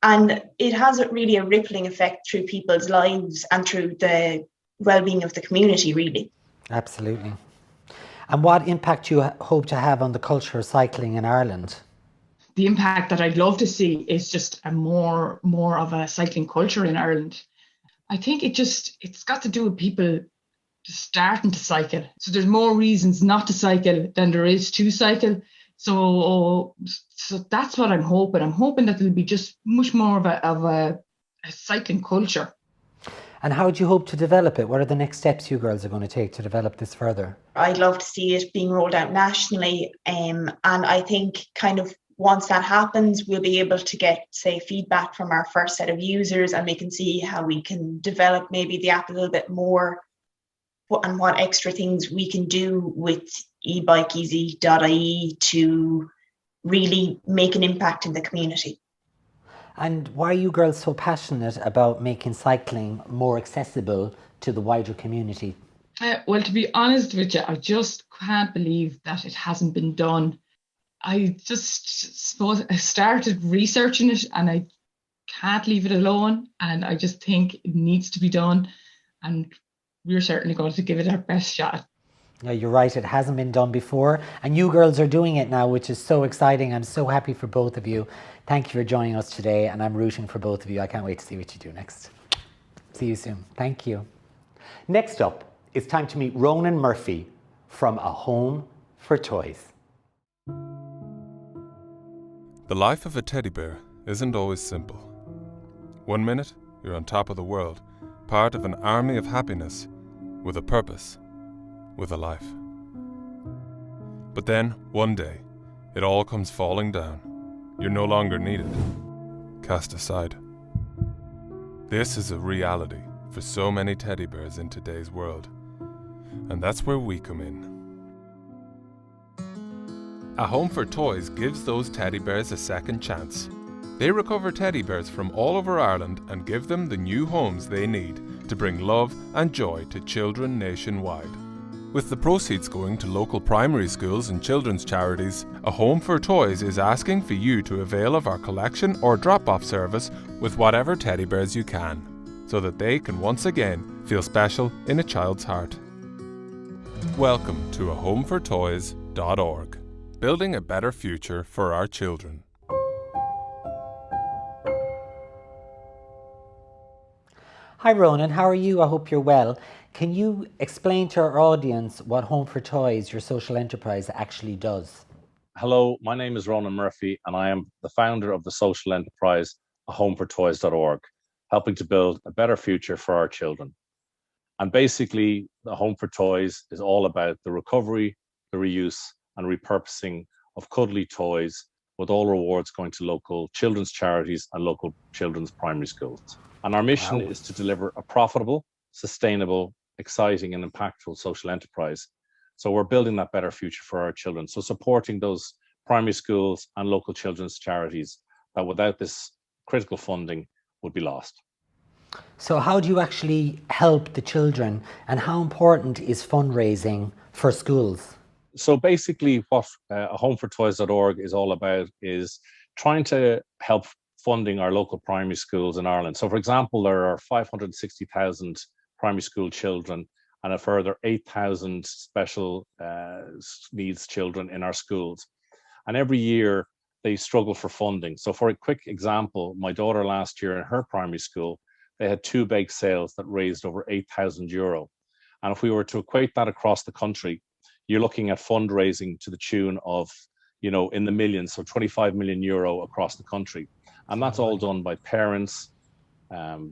Speaker 11: And it has really a rippling effect through people's lives and through the well-being of the community, really.
Speaker 1: Absolutely. And what impact do you hope to have on the culture of cycling in Ireland?
Speaker 12: The impact that I'd love to see is just a more of a cycling culture in Ireland. I think it's got to do with people just starting to cycle. So there's more reasons not to cycle than there is to cycle. So that's what I'm hoping. I'm hoping that there'll be just much more of a cycling culture.
Speaker 1: And how do you hope to develop it? What are the next steps you girls are going to take to develop this further?
Speaker 11: I'd love to see it being rolled out nationally. And I think kind of once that happens, we'll be able to get, say, feedback from our first set of users, and we can see how we can develop maybe the app a little bit more and what extra things we can do with ebikeeasy.ie to really make an impact in the community.
Speaker 1: And why are you girls so passionate about making cycling more accessible to the wider community?
Speaker 12: Well, to be honest with you, I just can't believe that it hasn't been done. I just suppose I started researching it and I can't leave it alone. And I just think it needs to be done. And we're certainly going to give it our best shot.
Speaker 1: Yeah, you're right. It hasn't been done before. And you girls are doing it now, which is so exciting. I'm so happy for both of you. Thank you for joining us today. And I'm rooting for both of you. I can't wait to see what you do next. See you soon. Thank you. Next up, it's time to meet Ronan Murphy from A Home for Toys.
Speaker 13: The life of a teddy bear isn't always simple. 1 minute, you're on top of the world, part of an army of happiness, with a purpose, with a life. But then, one day, it all comes falling down. You're no longer needed, cast aside. This is a reality for so many teddy bears in today's world. And that's where we come in. A Home for Toys gives those teddy bears a second chance. They recover teddy bears from all over Ireland and give them the new homes they need to bring love and joy to children nationwide. With the proceeds going to local primary schools and children's charities, A Home for Toys is asking for you to avail of our collection or drop-off service with whatever teddy bears you can, so that they can once again feel special in a child's heart. Welcome to ahomefortoys.org. Building a better future for our children.
Speaker 1: Hi Ronan, how are you? I hope you're well. Can you explain to our audience what Home for Toys, your social enterprise, actually does?
Speaker 14: Hello, my name is Ronan Murphy and I am the founder of the social enterprise ahomefortoys.org, helping to build a better future for our children. And basically, the Home for Toys is all about the recovery, the reuse and repurposing of cuddly toys, with all rewards going to local children's charities and local children's primary schools. And our mission is to deliver a profitable, sustainable, exciting and impactful social enterprise. So we're building that better future for our children. So supporting those primary schools and local children's charities that without this critical funding would be lost.
Speaker 1: So how do you actually help the children, and how important is fundraising for schools?
Speaker 14: So basically what ahomefortoys.org is all about is trying to help funding our local primary schools in Ireland. So for example, there are 560,000 primary school children and a further 8,000 special needs children in our schools. And every year they struggle for funding. So for a quick example, my daughter last year in her primary school, they had 2 bake sales that raised over €8,000. And if we were to equate that across the country, you're looking at fundraising to the tune of, in the millions, so €25 million across the country. And that's all done by parents,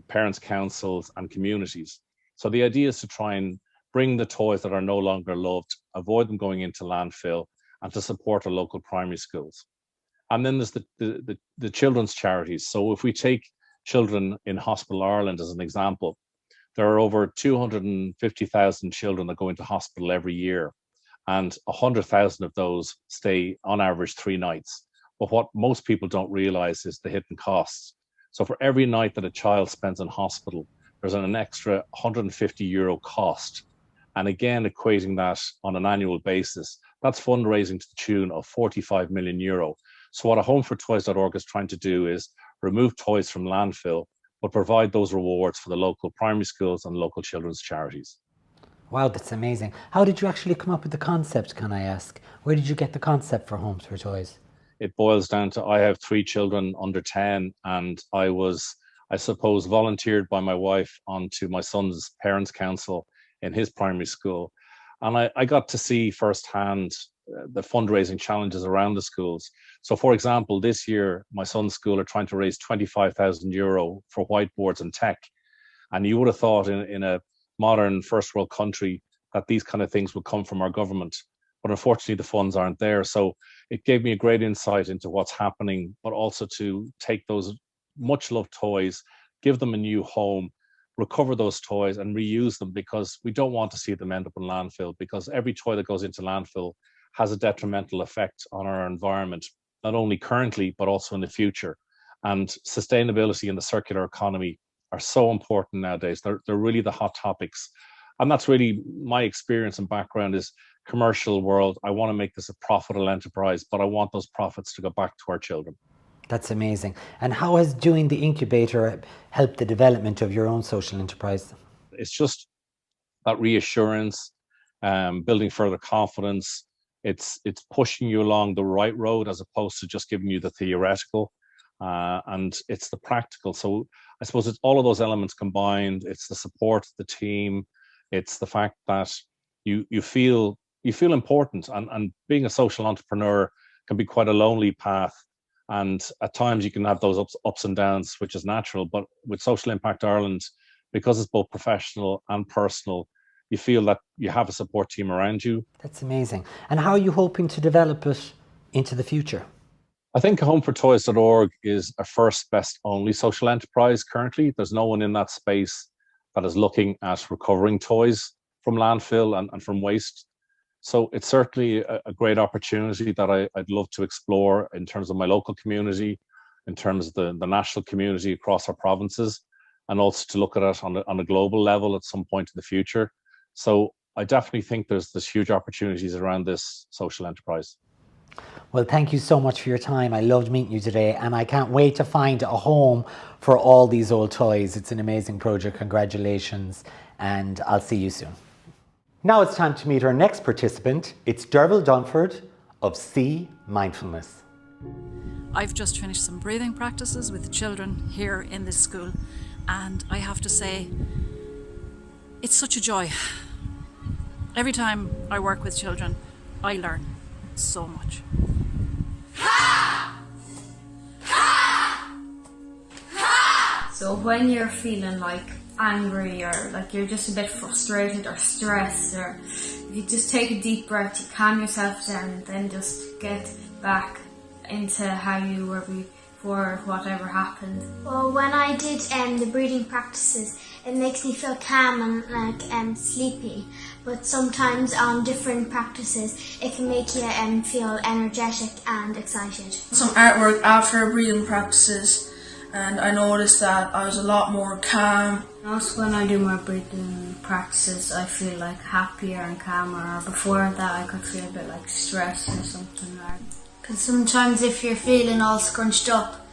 Speaker 14: parents' councils and communities. So the idea is to try and bring the toys that are no longer loved, avoid them going into landfill, and to support our local primary schools. And then there's the children's charities. So if we take Children in Hospital Ireland as an example, there are over 250,000 children that go into hospital every year. And 100,000 of those stay on average 3 nights. But what most people don't realize is the hidden costs. So for every night that a child spends in hospital, there's an extra €150 cost And again, equating that on an annual basis, that's fundraising to the tune of €45 million. So what a homefortoys.org is trying to do is remove toys from landfill, but provide those rewards for the local primary schools and local children's charities.
Speaker 1: Wow, that's amazing. How did you actually come up with the concept, can I ask? Where did you get the concept for Homes for Toys?
Speaker 14: It boils down to, I have 3 children under 10, and I was, I suppose, volunteered by my wife onto my son's parents' council in his primary school. And I got to see firsthand the fundraising challenges around the schools. So for example, this year, my son's school are trying to raise €25,000 for whiteboards and tech. And you would have thought in a modern first world country that these kind of things would come from our government. But unfortunately, the funds aren't there. So it gave me a great insight into what's happening, but also to take those much loved toys, give them a new home, recover those toys and reuse them, because we don't want to see them end up in landfill, because every toy that goes into landfill has a detrimental effect on our environment, not only currently, but also in the future. And sustainability and the circular economy are so important nowadays. They're really the hot topics. And that's really my experience and background is commercial world. I want to make this a profitable enterprise, but I want those profits to go back to our children.
Speaker 1: That's amazing. And how has doing the incubator helped the development of your own social enterprise?
Speaker 14: It's just that reassurance, building further confidence. It's pushing you along the right road as opposed to just giving you the theoretical, and it's the practical. So I suppose it's all of those elements combined. It's the support of the team. It's the fact that you feel important, and being a social entrepreneur can be quite a lonely path. And at times you can have those ups and downs, which is natural. But with Social Impact Ireland, because it's both professional and personal, you feel that you have a support team around you.
Speaker 1: That's amazing. And how are you hoping to develop it into the future?
Speaker 14: I think homefortoys.org is a first best only social enterprise currently. There's no one in that space that is looking at recovering toys from landfill and from waste. So it's certainly a great opportunity that I'd love to explore in terms of my local community, in terms of the national community across our provinces, and also to look at it on a global level at some point in the future. So I definitely think there's huge opportunities around this social enterprise.
Speaker 1: Well, thank you so much for your time. I loved meeting you today, and I can't wait to find a home for all these old toys. It's an amazing project. Congratulations, and I'll see you soon. Now it's time to meet our next participant. It's Derval Dunford of C Mindfulness.
Speaker 15: I've just finished some breathing practices with the children here in this school, and I have to say, it's such a joy. Every time I work with children, I learn so much.
Speaker 16: So when you're feeling like angry or like you're just a bit frustrated or stressed, or if you just take a deep breath, you calm yourself down and then just get back into how you were before whatever happened.
Speaker 17: Well, when I did the breathing practices, it makes me feel calm and like sleepy. But sometimes on different practices, it can make you feel energetic and excited.
Speaker 18: Some artwork after breathing practices, and I noticed that I was a lot more calm.
Speaker 16: Also, when I do my breathing practices, I feel like happier and calmer. Before that, I could feel a bit like stressed or something like.
Speaker 17: Because sometimes if you're feeling all scrunched up,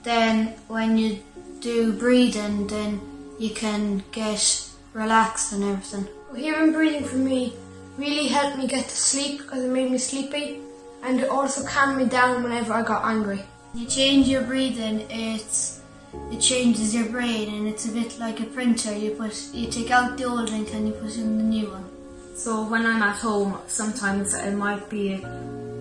Speaker 17: then when you do breathing, then you can get relaxed and everything.
Speaker 19: Hearing breathing for me really helped me get to sleep because it made me sleepy, and it also calmed me down whenever I got angry.
Speaker 17: You change your breathing, it changes your brain, and it's a bit like a printer. You take out the old ink and you put in the new one.
Speaker 16: So when I'm at home, sometimes it might be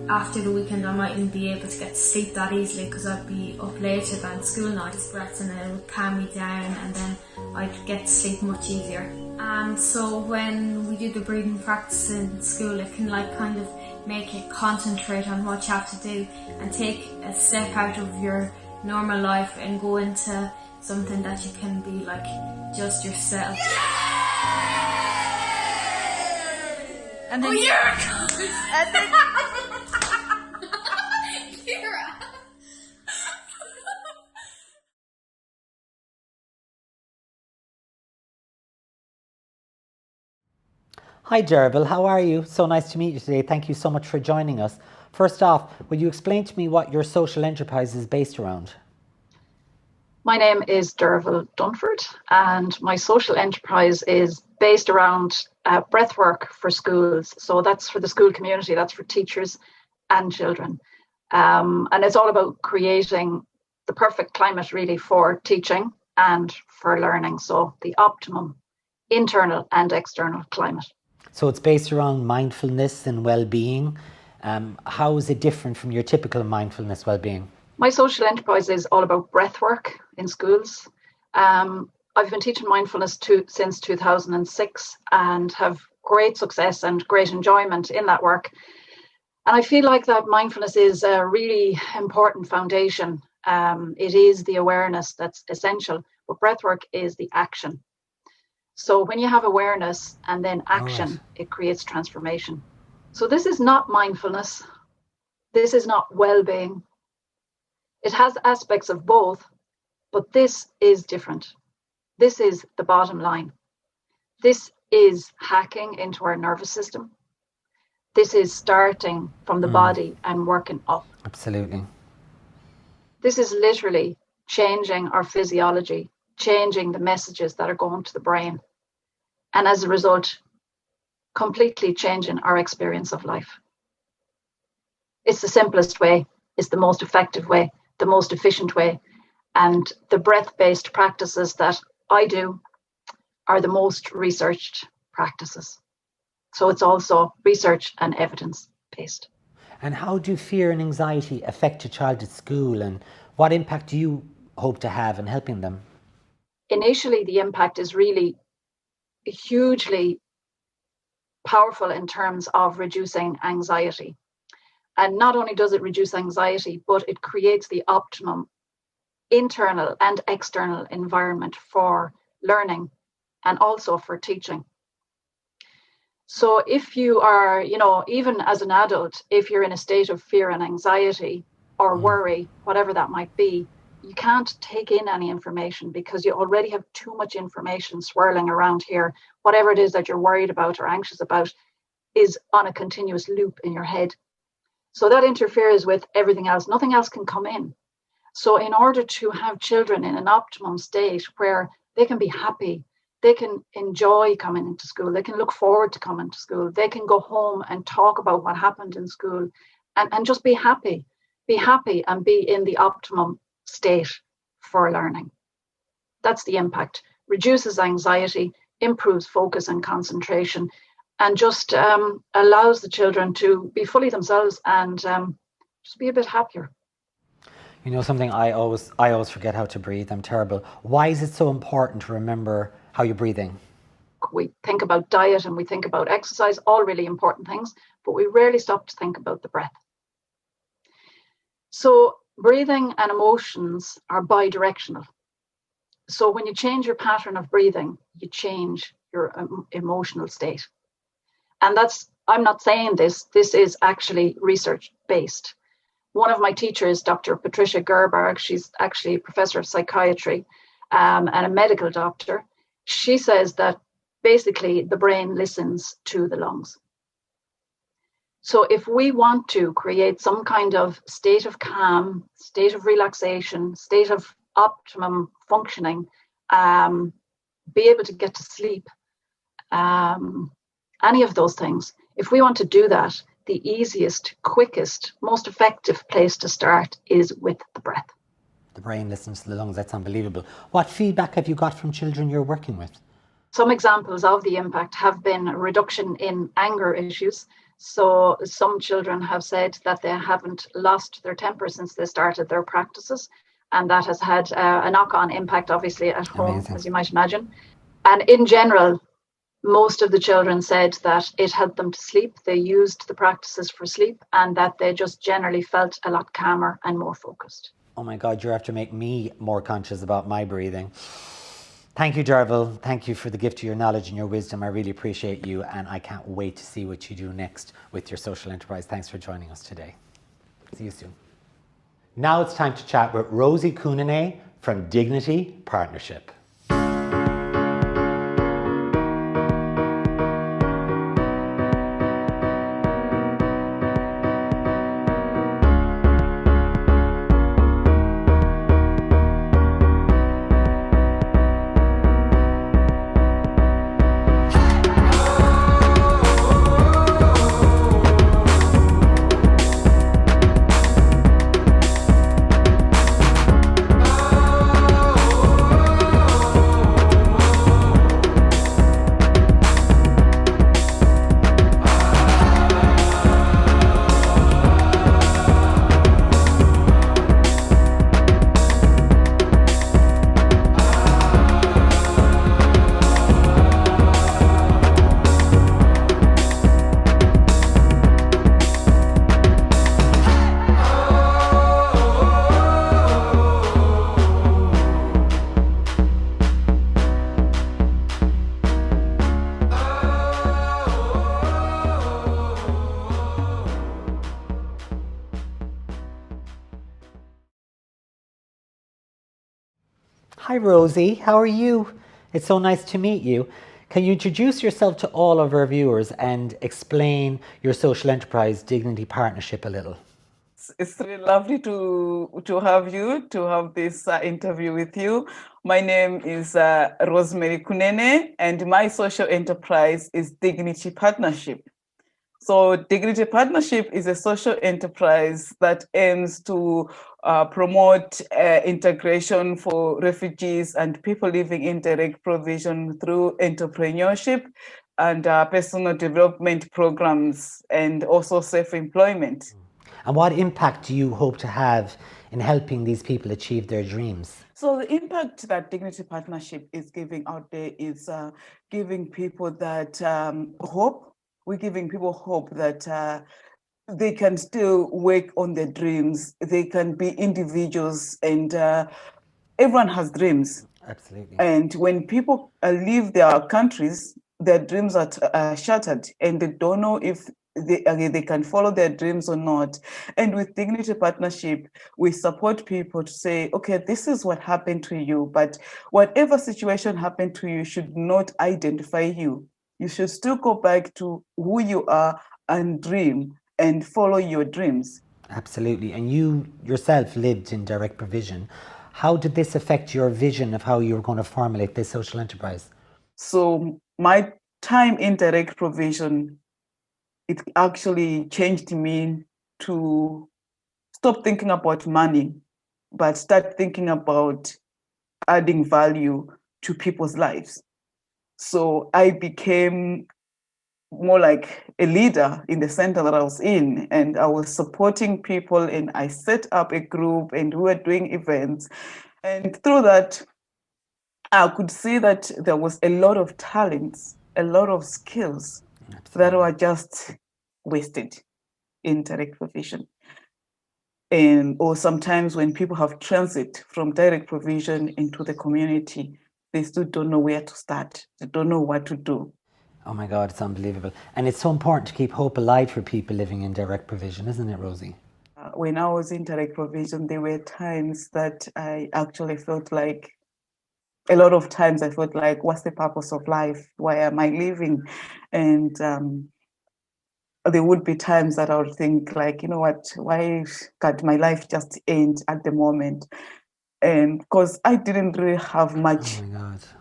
Speaker 16: after the weekend I mightn't be able to get to sleep that easily because I'd be up later than school nights, but and it would calm me down, and then I'd get to sleep much easier. And so when we do the breathing practice in school, it can like kind of make you concentrate on what you have to do and take a step out of your normal life and go into something that you can be like just yourself. And then and then
Speaker 1: Hi Derbil, how are you? So nice to meet you today. Thank you so much for joining us. First off, will you explain to me what your social enterprise is based around?
Speaker 20: My name is Derbil Dunford, and my social enterprise is based around breathwork for schools. So that's for the school community, that's for teachers and children. And it's all about creating the perfect climate really for teaching and for learning. So the optimum internal and external climate.
Speaker 1: So it's based around mindfulness and well-being. How is it different from your typical mindfulness well-being?
Speaker 20: My social enterprise is all about breathwork in schools. I've been teaching mindfulness since 2006 and have great success and great enjoyment in that work. And I feel like that mindfulness is a really important foundation. It is the awareness that's essential, but breathwork is the action. So when you have awareness and then action, it creates transformation. So this is not mindfulness. This is not well-being. It has aspects of both, but this is different. This is the bottom line. This is hacking into our nervous system. This is starting from the body and working up.
Speaker 1: Absolutely.
Speaker 20: This is literally changing our physiology, changing the messages that are going to the brain. And as a result, completely changing our experience of life. It's the simplest way, it's the most effective way, the most efficient way. And the breath-based practices that I do are the most researched practices. So it's also research and evidence-based.
Speaker 1: And how do fear and anxiety affect a child at school, and what impact do you hope to have in helping them?
Speaker 20: Initially, the impact is really hugely powerful in terms of reducing anxiety. And not only does it reduce anxiety, but it creates the optimum internal and external environment for learning and also for teaching. So if you are, even as an adult, if you're in a state of fear and anxiety or worry, whatever that might be, you can't take in any information because you already have too much information swirling around here. Whatever it is that you're worried about or anxious about is on a continuous loop in your head. So that interferes with everything else. Nothing else can come in. So in order to have children in an optimum state where they can be happy, they can enjoy coming into school, they can look forward to coming to school, they can go home and talk about what happened in school and just be happy and be in the optimum state for learning. That's the impact. Reduces anxiety, improves focus and concentration, and just allows the children to be fully themselves and just be a bit happier.
Speaker 1: You know something, I always forget how to breathe. I'm terrible. Why is it so important to remember how you're breathing?
Speaker 20: We think about diet and we think about exercise, all really important things, but we rarely stop to think about the breath. So breathing and emotions are bi-directional. So when you change your pattern of breathing, you change your emotional state. And I'm not saying this is actually research based. One of my teachers, Dr. Patricia Gerbarg, she's actually a professor of psychiatry and a medical doctor. She says that basically the brain listens to the lungs. So if we want to create some kind of state of calm, state of relaxation, state of optimum functioning, be able to get to sleep, any of those things, if we want to do that, the easiest, quickest, most effective place to start is with the breath.
Speaker 1: The brain listens to the lungs, that's unbelievable. What feedback have you got from children you're working with?
Speaker 20: Some examples of the impact have been a reduction in anger issues. So some children have said that they haven't lost their temper since they started their practices. And that has had a knock-on impact, obviously, at home, as you might imagine. And in general, most of the children said that it helped them to sleep. They used the practices for sleep and that they just generally felt a lot calmer and more focused.
Speaker 1: Oh my God, you're after making me more conscious about my breathing. Thank you, Derbil. Thank you for the gift of your knowledge and your wisdom. I really appreciate you, and I can't wait to see what you do next with your social enterprise. Thanks for joining us today. See you soon. Now it's time to chat with Rosie Coonanay from Dignity Partnership. Hi Rosie, how are you? It's so nice to meet you. Can you introduce yourself to all of our viewers and explain your social enterprise Dignity Partnership a little?
Speaker 21: It's really lovely to have you, to have this interview with you. My name is Rosemary Kunene, and my social enterprise is Dignity Partnership. So Dignity Partnership is a social enterprise that aims to promote integration for refugees and people living in direct provision through entrepreneurship and personal development programs, and also self-employment.
Speaker 1: And what impact do you hope to have in helping these people achieve their dreams?
Speaker 21: So the impact that Dignity Partnership is giving out there is giving people that hope. We're giving people hope that they can still work on their dreams. They can be individuals, and everyone has dreams.
Speaker 1: Absolutely.
Speaker 21: And when people leave their countries, their dreams are shattered, and they don't know if they can follow their dreams or not. And with Dignity Partnership, we support people to say, okay, this is what happened to you, but whatever situation happened to you should not identify you. You should still go back to who you are and dream and follow your dreams.
Speaker 1: Absolutely. And you yourself lived in direct provision. How did this affect your vision of how you were going to formulate this social enterprise?
Speaker 21: So my time in direct provision, it actually changed me to stop thinking about money, but start thinking about adding value to people's lives. So I became more like a leader in the center that I was in, and I was supporting people, and I set up a group, and we were doing events. And through that, I could see that there was a lot of talents, a lot of skills that were just wasted in direct provision. And or sometimes when people have transit from direct provision into the community, they still don't know where to start. They don't know what to do.
Speaker 1: Oh my God, it's unbelievable. And it's so important to keep hope alive for people living in direct provision, isn't it, Rosie?
Speaker 21: When I was in direct provision, there were times that I actually felt like, a lot of times I felt like, what's the purpose of life? Why am I living? And there would be times that I would think like, you know what, why can't my life just end at the moment? And because I didn't really have much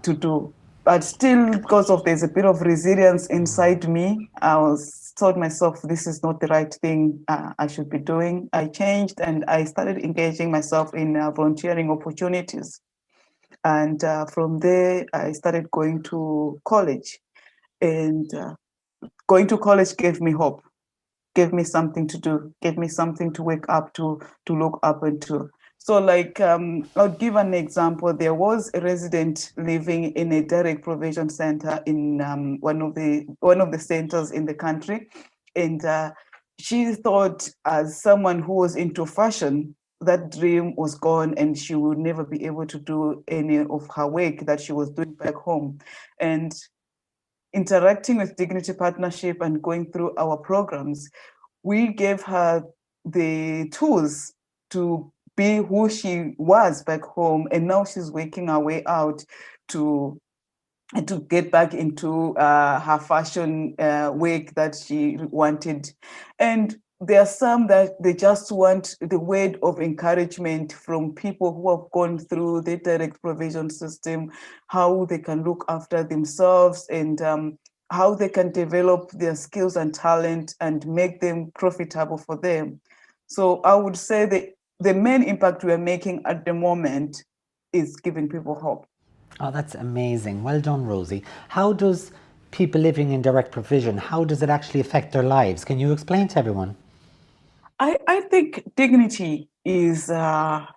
Speaker 21: to do. But still, because of there's a bit of resilience inside me, I was told myself, this is not the right thing I should be doing. I changed and I started engaging myself in volunteering opportunities. And from there, I started going to college. And going to college gave me hope, gave me something to do, gave me something to wake up to look up into. So like, I'll give an example. There was a resident living in a direct provision center in one of the centers in the country. And she thought, as someone who was into fashion, that dream was gone and she would never be able to do any of her work that she was doing back home. And interacting with Dignity Partnership and going through our programs, we gave her the tools to be who she was back home, and now she's working her way out to get back into her fashion work that she wanted. And there are some that they just want the word of encouragement from people who have gone through the direct provision system, how they can look after themselves, and how they can develop their skills and talent and make them profitable for them. So I would say that the main impact we are making at the moment is giving people hope.
Speaker 1: Oh, that's amazing. Well done, Rosie. How does people living in direct provision, how does it actually affect their lives? Can you explain to everyone?
Speaker 21: I think dignity is should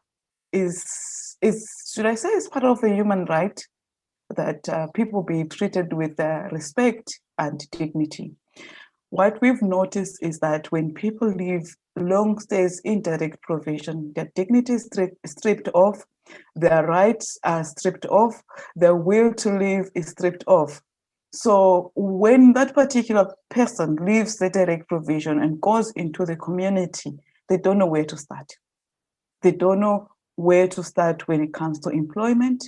Speaker 21: I say, is part of a human right, that people be treated with respect and dignity. What we've noticed is that when people live long stays in direct provision, their dignity is stripped off, their rights are stripped off, their will to live is stripped off. So when that particular person leaves the direct provision and goes into the community, they don't know where to start. They don't know where to start when it comes to employment.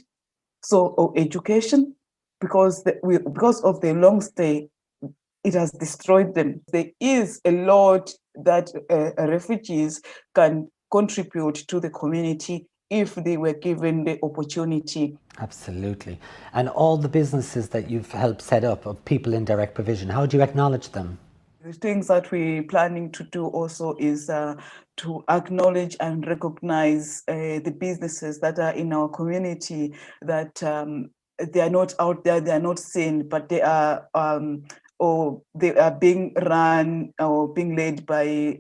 Speaker 21: or education, because because of the long stay, it has destroyed them. There is a lot that refugees can contribute to the community if they were given the opportunity.
Speaker 1: Absolutely. And all the businesses that you've helped set up of people in direct provision, how do you acknowledge them?
Speaker 21: The things that we're planning to do also is to acknowledge and recognize the businesses that are in our community, that they are not out there, they are not seen, but they are or they are being run or being led by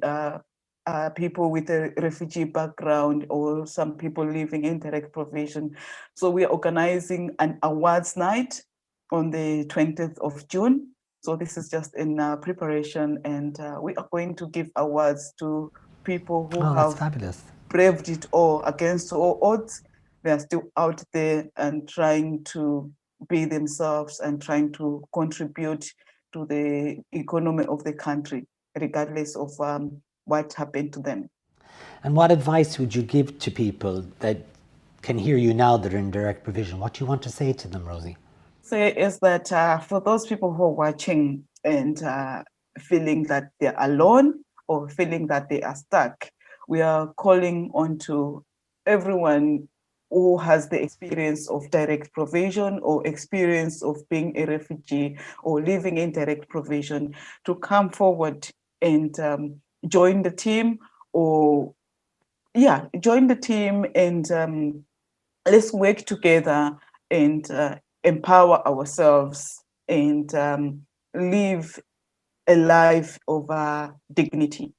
Speaker 21: people with a refugee background or some people living in direct provision. So we are organizing an awards night on the 20th of June. So this is just in preparation, and we are going to give awards to people who have
Speaker 1: fabulous.
Speaker 21: braved it all against all odds. They are still out there and trying to be themselves and trying to contribute to the economy of the country, regardless of what happened to them.
Speaker 1: And what advice would you give to people that can hear you now that are in direct provision? What do you want to say to them, Rosie?
Speaker 21: Say is that for those people who are watching and feeling that they're alone or feeling that they are stuck, we are calling on to everyone who has the experience of direct provision or experience of being a refugee or living in direct provision to come forward and join the team, or join the team, and let's work together and empower ourselves and live a life of dignity.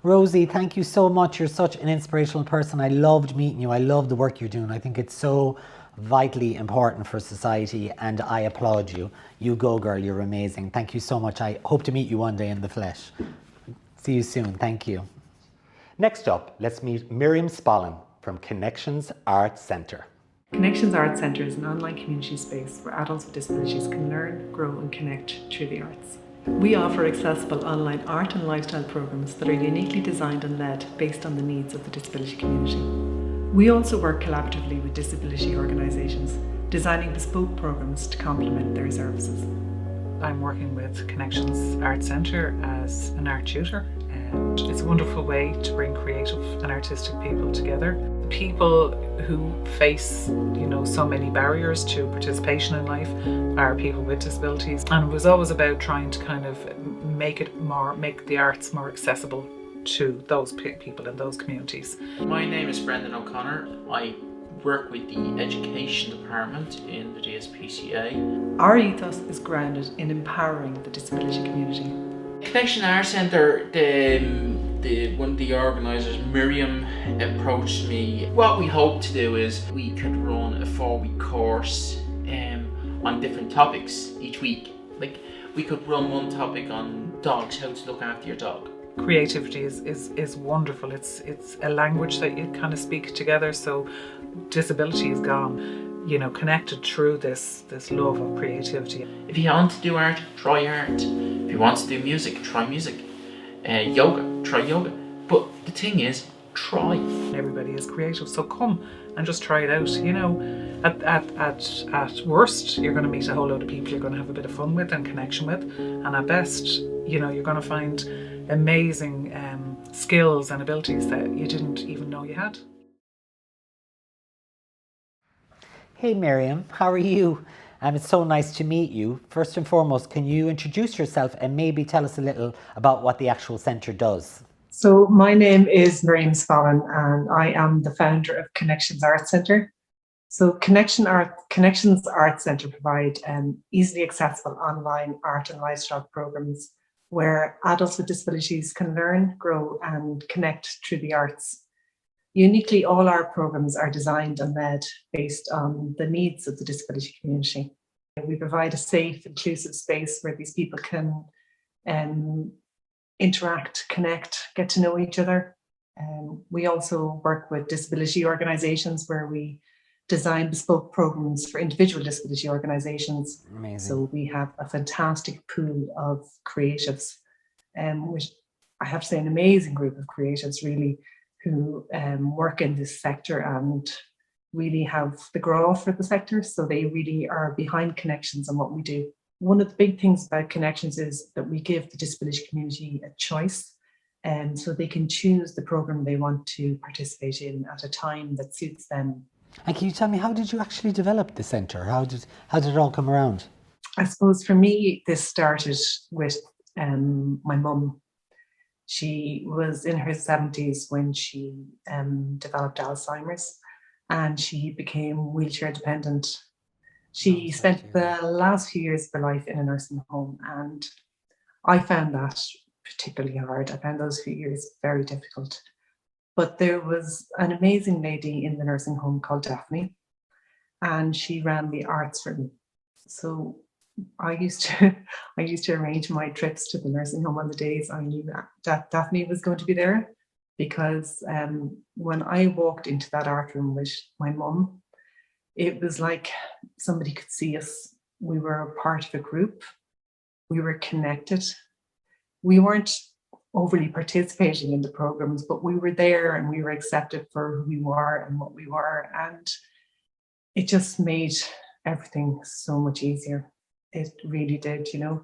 Speaker 1: Rosie, thank you so much. You're such an inspirational person. I loved meeting you. I love the work you're doing. I think it's so vitally important for society, and I applaud you. You go, girl. You're amazing. Thank you so much. I hope to meet you one day in the flesh. See you soon. Thank you. Next up, let's meet Miriam Spallin from Connections Arts Centre.
Speaker 2: Connections Arts Centre is an online community space where adults with disabilities can learn, grow and connect through the arts. We offer accessible online art and lifestyle programmes that are uniquely designed and led based on the needs of the disability community. We also work collaboratively with disability organisations, designing bespoke programmes to complement their services.
Speaker 22: I'm working with Connections Arts Centre as an art tutor, and it's a wonderful way to bring creative and artistic people together. The people who face, so many barriers to participation in life are people with disabilities, and it was always about trying to kind of make the arts more accessible to those people in those communities.
Speaker 23: My name is Brendan O'Connor. I work with the Education Department in the DSPCA.
Speaker 2: Our ethos is grounded in empowering the disability community.
Speaker 23: Connection Arts Centre, one of the organisers, Miriam, approached me. What we hope to do is we could run a 4-week course on different topics each week. Like, we could run one topic on dogs, how to look after your dog.
Speaker 22: Creativity is wonderful. It's a language that you kind of speak together, so disability is gone. Connected through this love of creativity.
Speaker 23: If you want to do art, try art. If you want to do music, try music. Yoga, try yoga. But the thing is, try.
Speaker 22: Everybody is creative, so come and just try it out. At worst, you're going to meet a whole load of people you're going to have a bit of fun with and connection with, and at best, you're going to find amazing skills and abilities that you didn't even know you had.
Speaker 1: Hey Miriam, how are you? It's so nice to meet you. First and foremost, can you introduce yourself and maybe tell us a little about what the actual centre does?
Speaker 2: So my name is Miriam Spallin and I am the founder of Connections Arts Centre. So Connections Arts Centre provide easily accessible online art and lifestyle programmes where adults with disabilities can learn, grow and connect through the arts. Uniquely, all our programmes are designed and led based on the needs of the disability community. We provide a safe, inclusive space where these people can interact, connect, get to know each other. We also work with disability organisations where we design bespoke programmes for individual disability organisations.
Speaker 1: Amazing.
Speaker 2: So we have a fantastic pool of creatives, which I have to say an amazing group of creatives really, who work in this sector and really have the grow for the sector. So they really are behind Connections and what we do. One of the big things about Connections is that we give the disability community a choice. And so they can choose the program they want to participate in at a time that suits them.
Speaker 1: And can you tell me, how did you actually develop the centre? How did it all come around?
Speaker 2: I suppose for me, this started with my mum. She was in her 70s when she developed Alzheimer's, and she became wheelchair dependent. She spent the last few years of her life in a nursing home, and I found that particularly hard. I found those few years very difficult. But there was an amazing lady in the nursing home called Daphne, and she ran the arts room. So I used to arrange my trips to the nursing home on the days I knew that Daphne was going to be there, because when I walked into that art room with my mum, it was like somebody could see us. We were a part of a group. We were connected. We weren't overly participating in the programs, but we were there and we were accepted for who we were and what we were. And it just made everything so much easier. It really did, you know.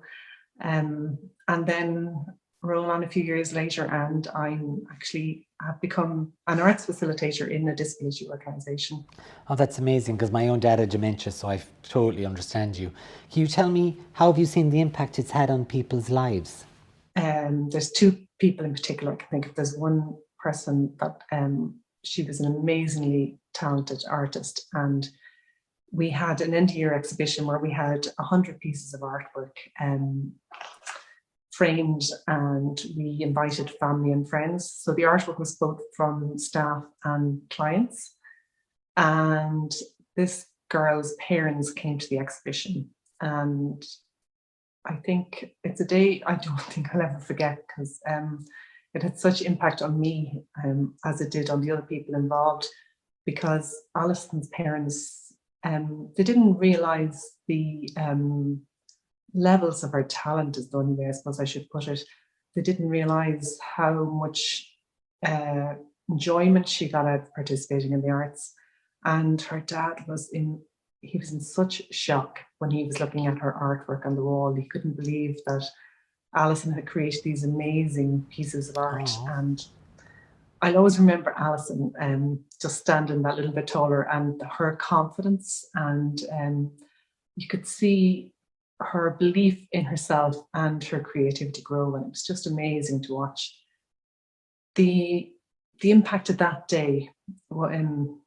Speaker 2: And then roll on a few years later, and I actually have become an arts facilitator in a disability organisation.
Speaker 1: Oh, that's amazing, because my own dad had dementia, so I totally understand you. Can you tell me, how have you seen the impact it's had on people's lives?
Speaker 2: There's two people in particular I can think of. There's one person that she was an amazingly talented artist, and we had an end of year exhibition where we had 100 pieces of artwork framed, and we invited family and friends. So the artwork was both from staff and clients. And this girl's parents came to the exhibition, and I think it's a day I don't think I'll ever forget, because it had such impact on me as it did on the other people involved, because Alison's parents, they didn't realise the levels of her talent, is the only way I suppose I should put it. They didn't realise how much enjoyment she got out of participating in the arts. And her dad was in such shock when he was looking at her artwork on the wall. He couldn't believe that Alison had created these amazing pieces of art. Aww. And I'll always remember Alison just standing that little bit taller, and her confidence, and you could see her belief in herself and her creativity grow, and it was just amazing to watch. The impact of that day on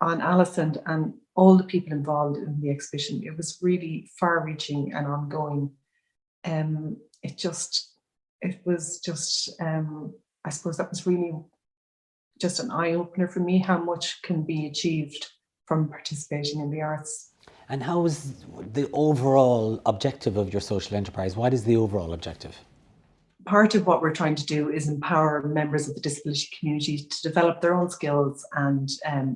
Speaker 2: Alison and all the people involved in the exhibition, it was really far-reaching and ongoing. It was just, I suppose that was really just an eye-opener for me, how much can be achieved from participating in the arts.
Speaker 1: And how is the overall objective of your social enterprise? What is the overall objective?
Speaker 2: Part of what we're trying to do is empower members of the disability community to develop their own skills and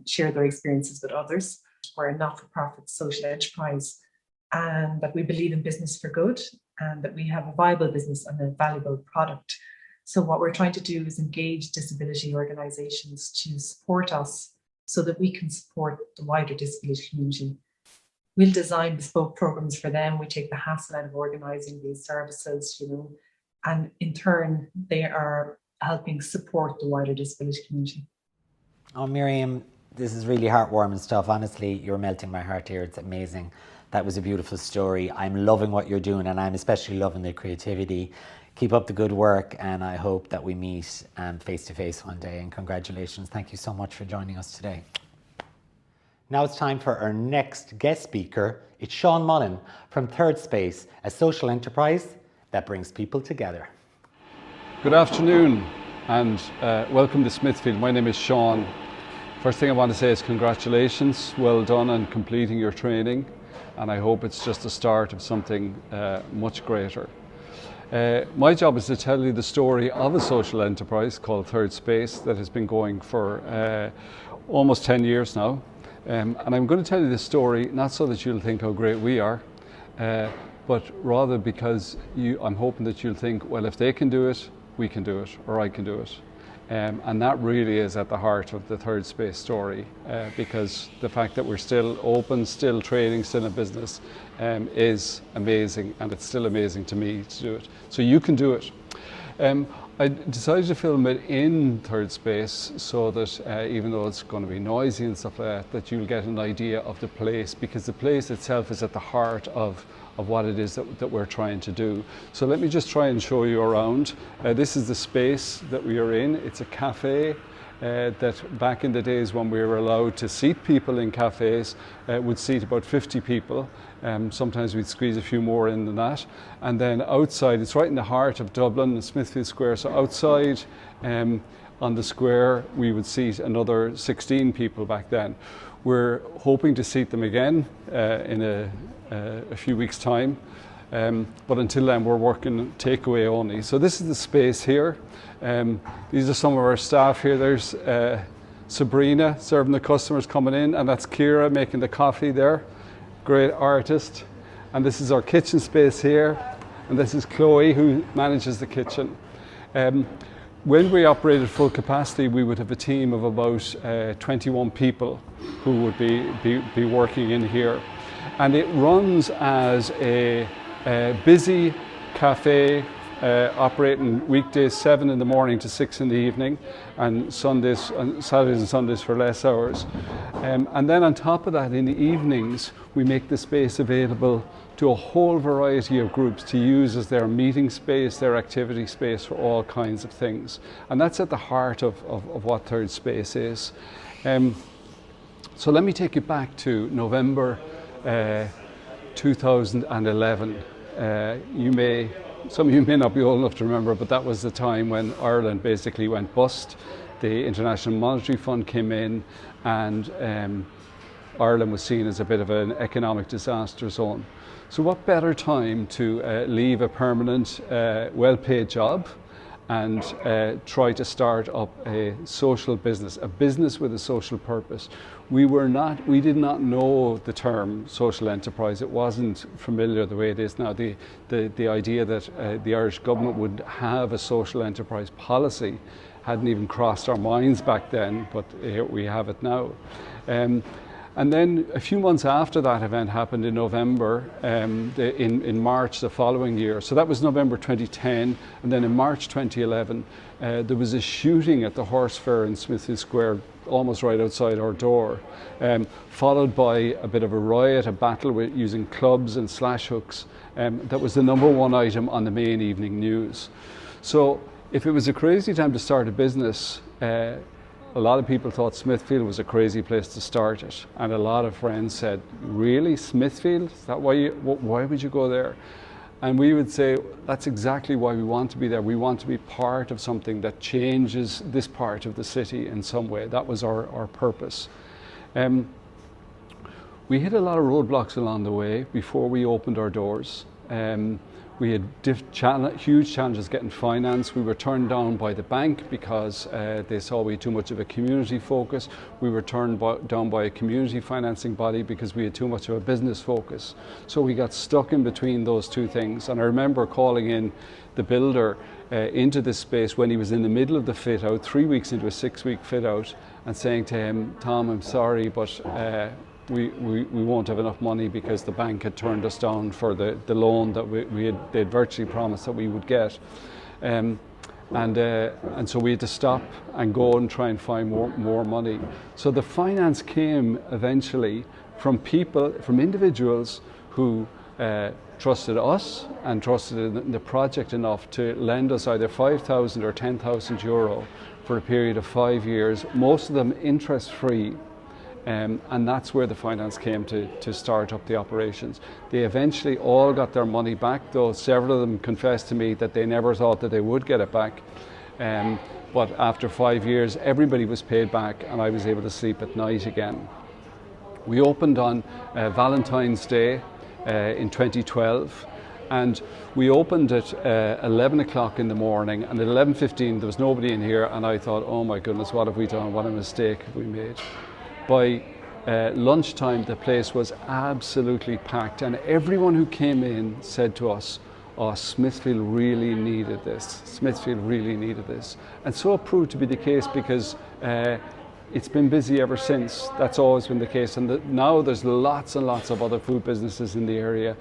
Speaker 2: share their experiences with others. We're a not-for-profit social enterprise, and that we believe in business for good, and that we have a viable business and a valuable product. So what we're trying to do is engage disability organisations to support us so that we can support the wider disability community. We'll design bespoke programs for them. We take the hassle out of organising these services, you know, and in turn, they are helping support the wider disability community.
Speaker 1: Oh, Miriam, this is really heartwarming stuff. Honestly, you're melting my heart here. It's amazing. That was a beautiful story. I'm loving what you're doing, and I'm especially loving the creativity. Keep up the good work, and I hope that we meet face to face one day. And congratulations. Thank you so much for joining us today. Now it's time for our next guest speaker. It's Sean Mullen from Third Space, a social enterprise that brings people together.
Speaker 3: Good afternoon, and welcome to Smithfield. My name is Sean. First thing I want to say is congratulations. Well done on completing your training, and I hope it's just the start of something much greater. My job is to tell you the story of a social enterprise called Third Space that has been going for almost 10 years now. And I'm going to tell you this story not so that you'll think how great we are, but rather because I'm hoping that you'll think, well, if they can do it, we can do it, or I can do it. And that really is at the heart of the Third Space story, because the fact that we're still open, still trading, still in business is amazing, and it's still amazing to me to do it. So you can do it. I decided to film it in Third Space so that even though it's going to be noisy and stuff like that, that you'll get an idea of the place, because the place itself is at the heart of what it is that we're trying to do. So let me just try and show you around. This is the space that we are in. It's a cafe that back in the days when we were allowed to seat people in cafes would seat about 50 people. Sometimes we'd squeeze a few more in than that. And then outside, it's right in the heart of Dublin, Smithfield Square. So outside on the square, we would seat another 16 people back then. We're hoping to seat them again in a few weeks' time. But until then, we're working takeaway only. So this is the space here. These are some of our staff here. There's Sabrina serving the customers coming in, and that's Kira making the coffee there. Great artist. And this is our kitchen space here. And this is Chloe, who manages the kitchen. When we operated full capacity, we would have a team of about 21 people who would be working in here. And it runs as a busy cafe, operating weekdays 7 in the morning to 6 in the evening, and Saturdays and Sundays for less hours. And then on top of that, in the evenings, we make the space available to a whole variety of groups to use as their meeting space, their activity space for all kinds of things. And that's at the heart of what Third Space is. So let me take you back to November 2011. Some of you may not be old enough to remember, but that was the time when Ireland basically went bust. The International Monetary Fund came in, and Ireland was seen as a bit of an economic disaster zone. So what better time to leave a permanent, well-paid job and try to start up a social business, a business with a social purpose. We did not know the term social enterprise. It wasn't familiar the way it is now. The idea that the Irish government would have a social enterprise policy hadn't even crossed our minds back then, but here we have it now. And then a few months after that event happened in November, in March the following year. So that was November 2010. And then in March 2011, there was a shooting at the horse fair in Smithfield Square, almost right outside our door, followed by a bit of a riot, a battle with using clubs and slash hooks. That was the #1 item on the main evening news. So if it was a crazy time to start a business, a lot of people thought Smithfield was a crazy place to start it. And a lot of friends said, really, Smithfield? Is that why would you go there? And we would say, that's exactly why we want to be there. We want to be part of something that changes this part of the city in some way. That was our purpose. We hit a lot of roadblocks along the way before we opened our doors. We had huge challenges getting finance. We were turned down by the bank because they saw we had too much of a community focus. We were turned down by a community financing body because we had too much of a business focus. So we got stuck in between those two things. And I remember calling in the builder into this space when he was in the middle of the fit out, 3 weeks into a 6-week fit out, and saying to him, Tom, I'm sorry, but we won't have enough money because the bank had turned us down for the loan that they'd virtually promised that we would get. And so we had to stop and go and try and find more money. So the finance came eventually from individuals who trusted us and trusted in the project enough to lend us either 5,000 or 10,000 euro for a period of 5 years, most of them interest-free. And that's where the finance came to start up the operations. They eventually all got their money back, though several of them confessed to me that they never thought that they would get it back. But after 5 years, everybody was paid back and I was able to sleep at night again. We opened on Valentine's Day in 2012. And we opened at 11 o'clock in the morning, and at 11:15 there was nobody in here, and I thought, oh my goodness, what have we done? What a mistake have we made? By lunchtime, the place was absolutely packed, and everyone who came in said to us, oh, Smithfield really needed this. Smithfield really needed this. And so it proved to be the case, because it's been busy ever since. That's always been the case. And now there's lots and lots of other food businesses in the area,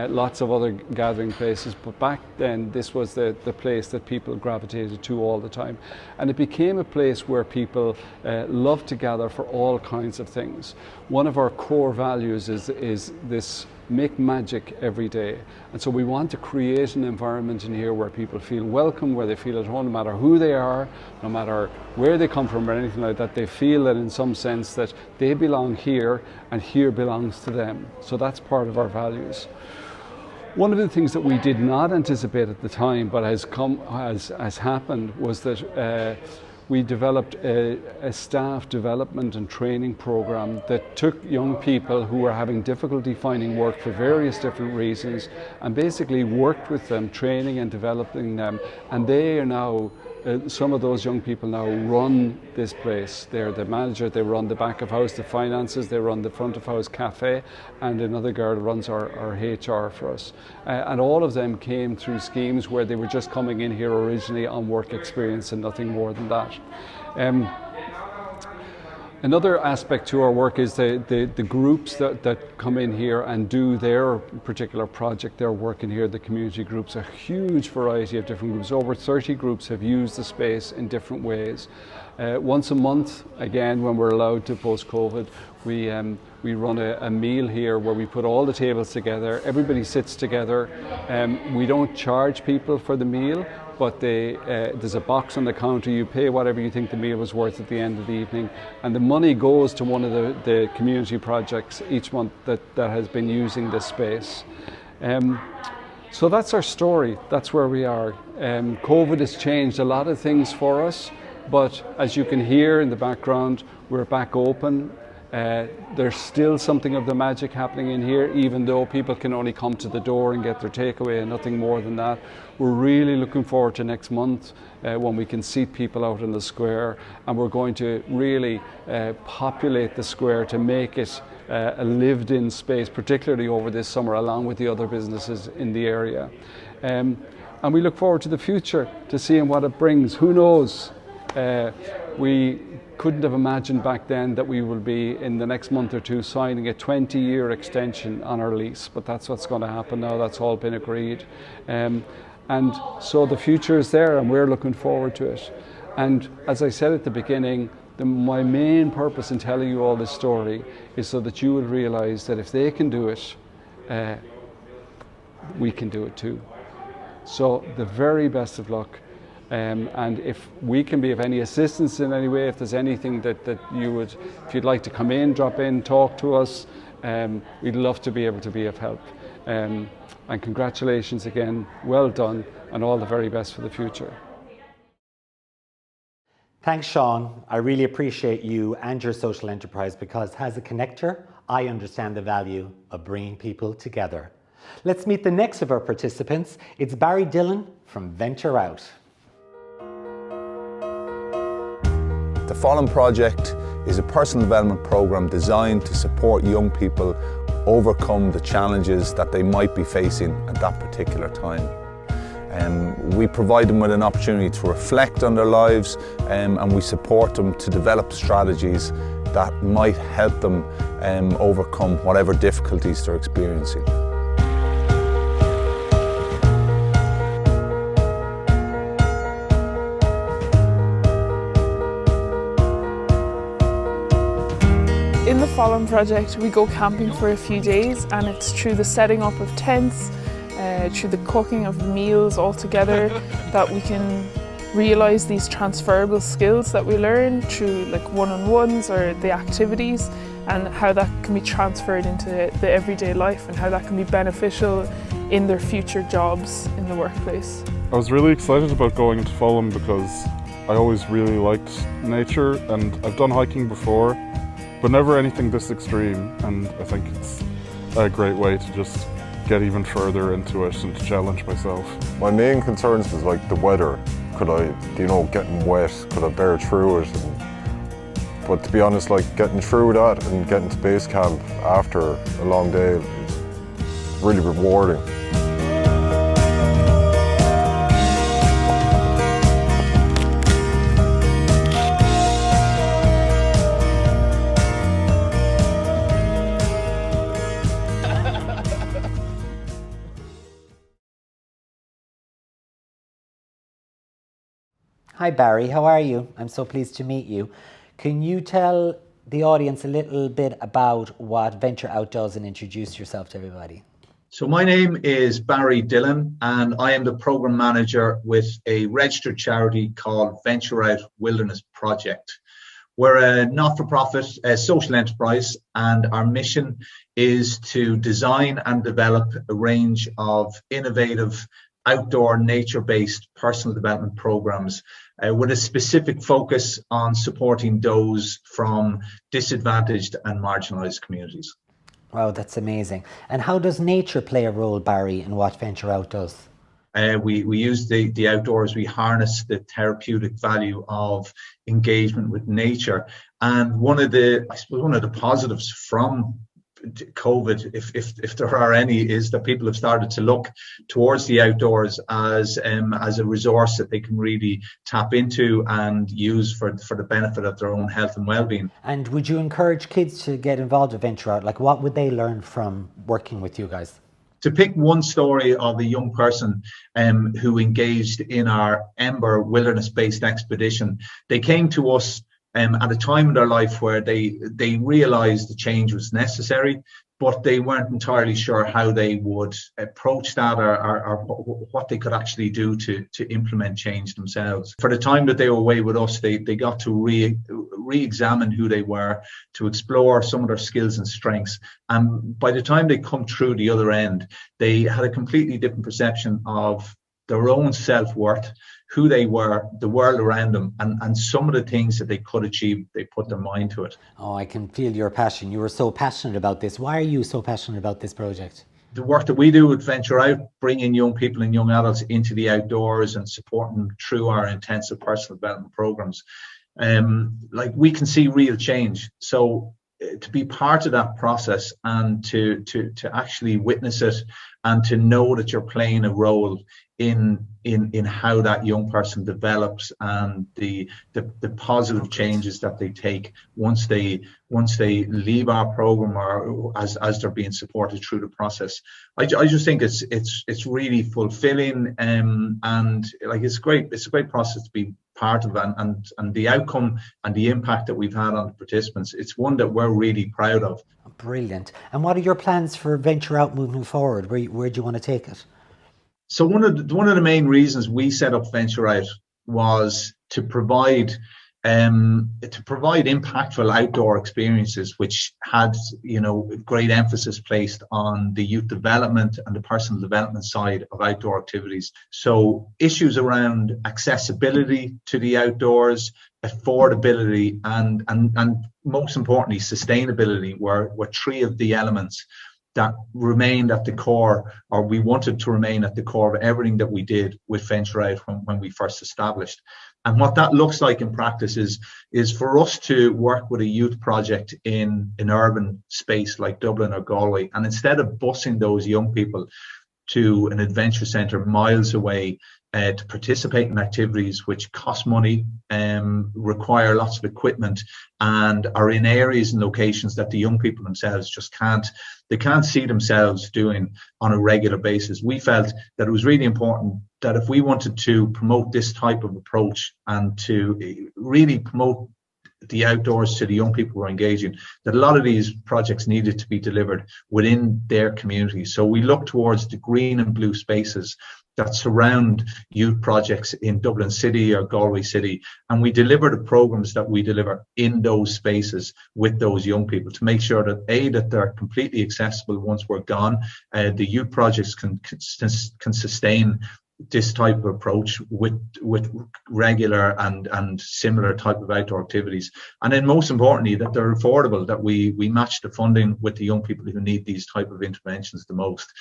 Speaker 3: lots of other gathering places. But back then, this was the place that people gravitated to all the time. And it became a place where people loved to gather for all kinds of things. One of our core values is this: make magic every day. And so we want to create an environment in here where people feel welcome, where they feel at home, no matter who they are, no matter where they come from or anything like that. They feel that in some sense that they belong here and here belongs to them. So that's part of our values. One of the things that we did not anticipate at the time, but has happened, was that we developed a staff development and training program that took young people who were having difficulty finding work for various different reasons, and basically worked with them, training and developing them. And they are now, some of those young people now run this place. They're the manager, they run the back of house, the finances, they run the front of house cafe, and another girl runs our HR for us. And all of them came through schemes where they were just coming in here originally on work experience and nothing more than that. Another aspect to our work is the groups that come in here and do their particular project, their work in here, the community groups, a huge variety of different groups. Over 30 groups have used the space in different ways. Once a month, again, when we're allowed to post-COVID, we run a meal here where we put all the tables together, everybody sits together. We don't charge people for the meal, but there's a box on the counter. You pay whatever you think the meal was worth at the end of the evening, and the money goes to one of the community projects each month that has been using this space. So that's our story. That's where we are. COVID has changed a lot of things for us, but as you can hear in the background, we're back open. There's still something of the magic happening in here, even though people can only come to the door and get their takeaway and nothing more than that. We're really looking forward to next month when we can seat people out in the square, and we're going to really populate the square to make it a lived-in space, particularly over this summer, along with the other businesses in the area. And we look forward to the future, to seeing what it brings. Who knows? We couldn't have imagined back then that we will be, in the next month or two, signing a 20-year extension on our lease, but that's what's going to happen now. That's all been agreed. And so the future is there, and we're looking forward to it. And as I said at the beginning, my main purpose in telling you all this story is so that you will realize that if they can do it, we can do it too. So the very best of luck. And if we can be of any assistance in any way, if there's anything that if you'd like to come in, drop in, talk to us, we'd love to be able to be of help. And congratulations again, well done, and all the very best for the future.
Speaker 1: Thanks, Sean. I really appreciate you and your social enterprise, because as a connector, I understand the value of bringing people together. Let's meet the next of our participants. It's Barry Dillon from Venture Out.
Speaker 4: The Follen Project is a personal development program designed to support young people overcome the challenges that they might be facing at that particular time. We provide them with an opportunity to reflect on their lives, and we support them to develop strategies that might help them overcome whatever difficulties they're experiencing.
Speaker 5: In the Follen Project, we go camping for a few days, and it's through the setting up of tents, through the cooking of meals all together, that we can realise these transferable skills that we learn through like one-on-ones or the activities, and how that can be transferred into the everyday life and how that can be beneficial in their future jobs in the workplace.
Speaker 6: I was really excited about going into Follen because I always really liked nature, and I've done hiking before, but never anything this extreme, and I think it's a great way to just get even further into it and to challenge myself.
Speaker 24: My main concerns was like the weather. Could I, getting wet, could I bear through it? But to be honest, like getting through that and getting to base camp after a long day is really rewarding.
Speaker 1: Hi Barry, how are you? I'm so pleased to meet you. Can you tell the audience a little bit about what Venture Out does and introduce yourself to everybody?
Speaker 7: So my name is Barry Dillon and I am the Programme Manager with a registered charity called Venture Out Wilderness Project. We're a not-for-profit social enterprise, and our mission is to design and develop a range of innovative outdoor nature-based personal development programs with a specific focus on supporting those from disadvantaged and marginalised communities.
Speaker 1: Wow, that's amazing. And how does nature play a role, Barry, in what Venture Out does?
Speaker 7: We use the outdoors, we harness the therapeutic value of engagement with nature. And one of the positives from COVID, if there are any, is that people have started to look towards the outdoors as a resource that they can really tap into and use for the benefit of their own health and well-being.
Speaker 1: And would you encourage kids to get involved with Venture Out? Like, what would they learn from working with you guys?
Speaker 7: To pick one story of a young person who engaged in our Ember wilderness-based expedition, they came to us at a time in their life where they realized the change was necessary, but they weren't entirely sure how they would approach that or what they could actually do to implement change themselves. For the time that they were away with us, they got to re-examine who they were, to explore some of their skills and strengths. And by the time they come through the other end, they had a completely different perception of their own self-worth, who they were, the world around them, and some of the things that they could achieve. They put their mind to it.
Speaker 1: Oh, I can feel your passion. You were so passionate about this. Why are you so passionate about this project?
Speaker 7: The work that we do with Venture Out, bringing young people and young adults into the outdoors and supporting them through our intensive personal development programs, like we can see real change. So to be part of that process and to actually witness it and to know that you're playing a role in how that young person develops and the positive changes that they take once they leave our program or as they're being supported through the process. I just think it's really fulfilling and like it's a great process to be part of, and the outcome and the impact that we've had on the participants, it's one that we're really proud of.
Speaker 1: Brilliant. And what are your plans for Venture Out moving forward? Where do you want to take it?
Speaker 7: So one of the main reasons we set up Venture Out was to provide impactful outdoor experiences, which had great emphasis placed on the youth development and the personal development side of outdoor activities. So issues around accessibility to the outdoors, affordability, and most importantly sustainability were three of the elements that remained at the core, or we wanted to remain at the core of everything that we did with Venture Out when we first established. And what that looks like in practice is for us to work with a youth project in an urban space like Dublin or Galway, and instead of busing those young people to an adventure centre miles away to participate in activities which cost money, require lots of equipment, and are in areas and locations that the young people themselves just can't see themselves doing on a regular basis. We felt that it was really important that if we wanted to promote this type of approach and to really promote the outdoors to the young people who are engaging, that a lot of these projects needed to be delivered within their communities. So we look towards the green and blue spaces that surround youth projects in Dublin City or Galway City, and we deliver the programs that we deliver in those spaces with those young people to make sure that they're completely accessible once we're gone. The youth projects can sustain this type of approach with regular and similar type of outdoor activities, and then most importantly that they're affordable, that we match the funding with the young people who need these type of interventions the most.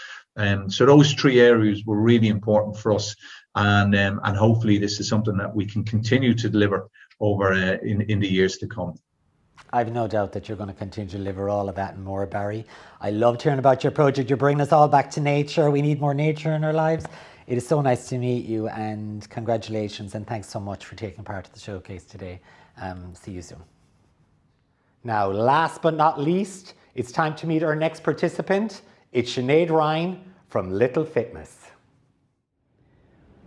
Speaker 7: So those three areas were really important for us, and hopefully this is something that we can continue to deliver over in the years to come.
Speaker 1: I've no doubt that you're going to continue to deliver all of that and more, Barry. I loved hearing about your project. You're bringing us all back to nature. We need more nature in our lives. It is so nice to meet you, and congratulations, and thanks so much for taking part of the showcase today. See you soon. Now, last but not least, it's time to meet our next participant. It's Sinead Ryan from Little Fitness.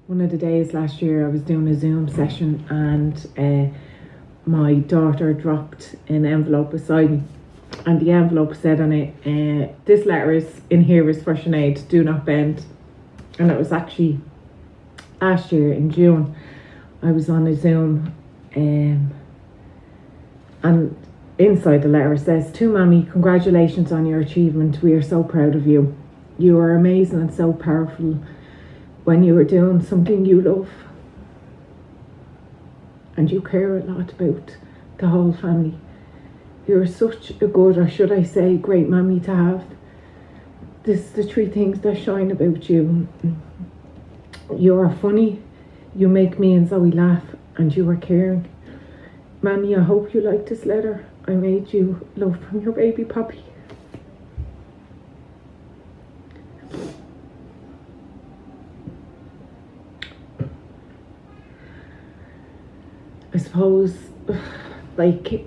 Speaker 8: One of the days last year I was doing a Zoom session and my daughter dropped an envelope beside me, and the envelope said on it, this letter is in here is for Sinead, do not bend. And it was actually last year in June. I was on a Zoom and inside the letter says, to Mammy, congratulations on your achievement. We are so proud of you. You are amazing and so powerful when you are doing something you love. And you care a lot about the whole family. You're such a good, or should I say, great mammy to have. This is the 3 things that shine about you. You are funny, you make me and Zoe laugh, and you are caring. Mammy, I hope you like this letter. I made you, love from your baby Poppy. I suppose, like,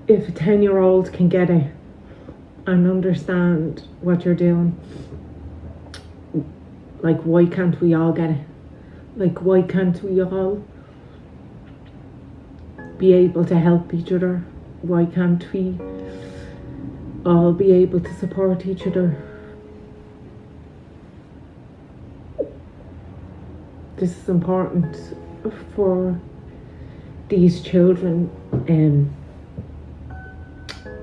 Speaker 8: if a 10-year-old can get it and understand what you're doing, like, why can't we all get it? Like, why can't we all be able to help each other? Why can't we all be able to support each other? This is important for these children and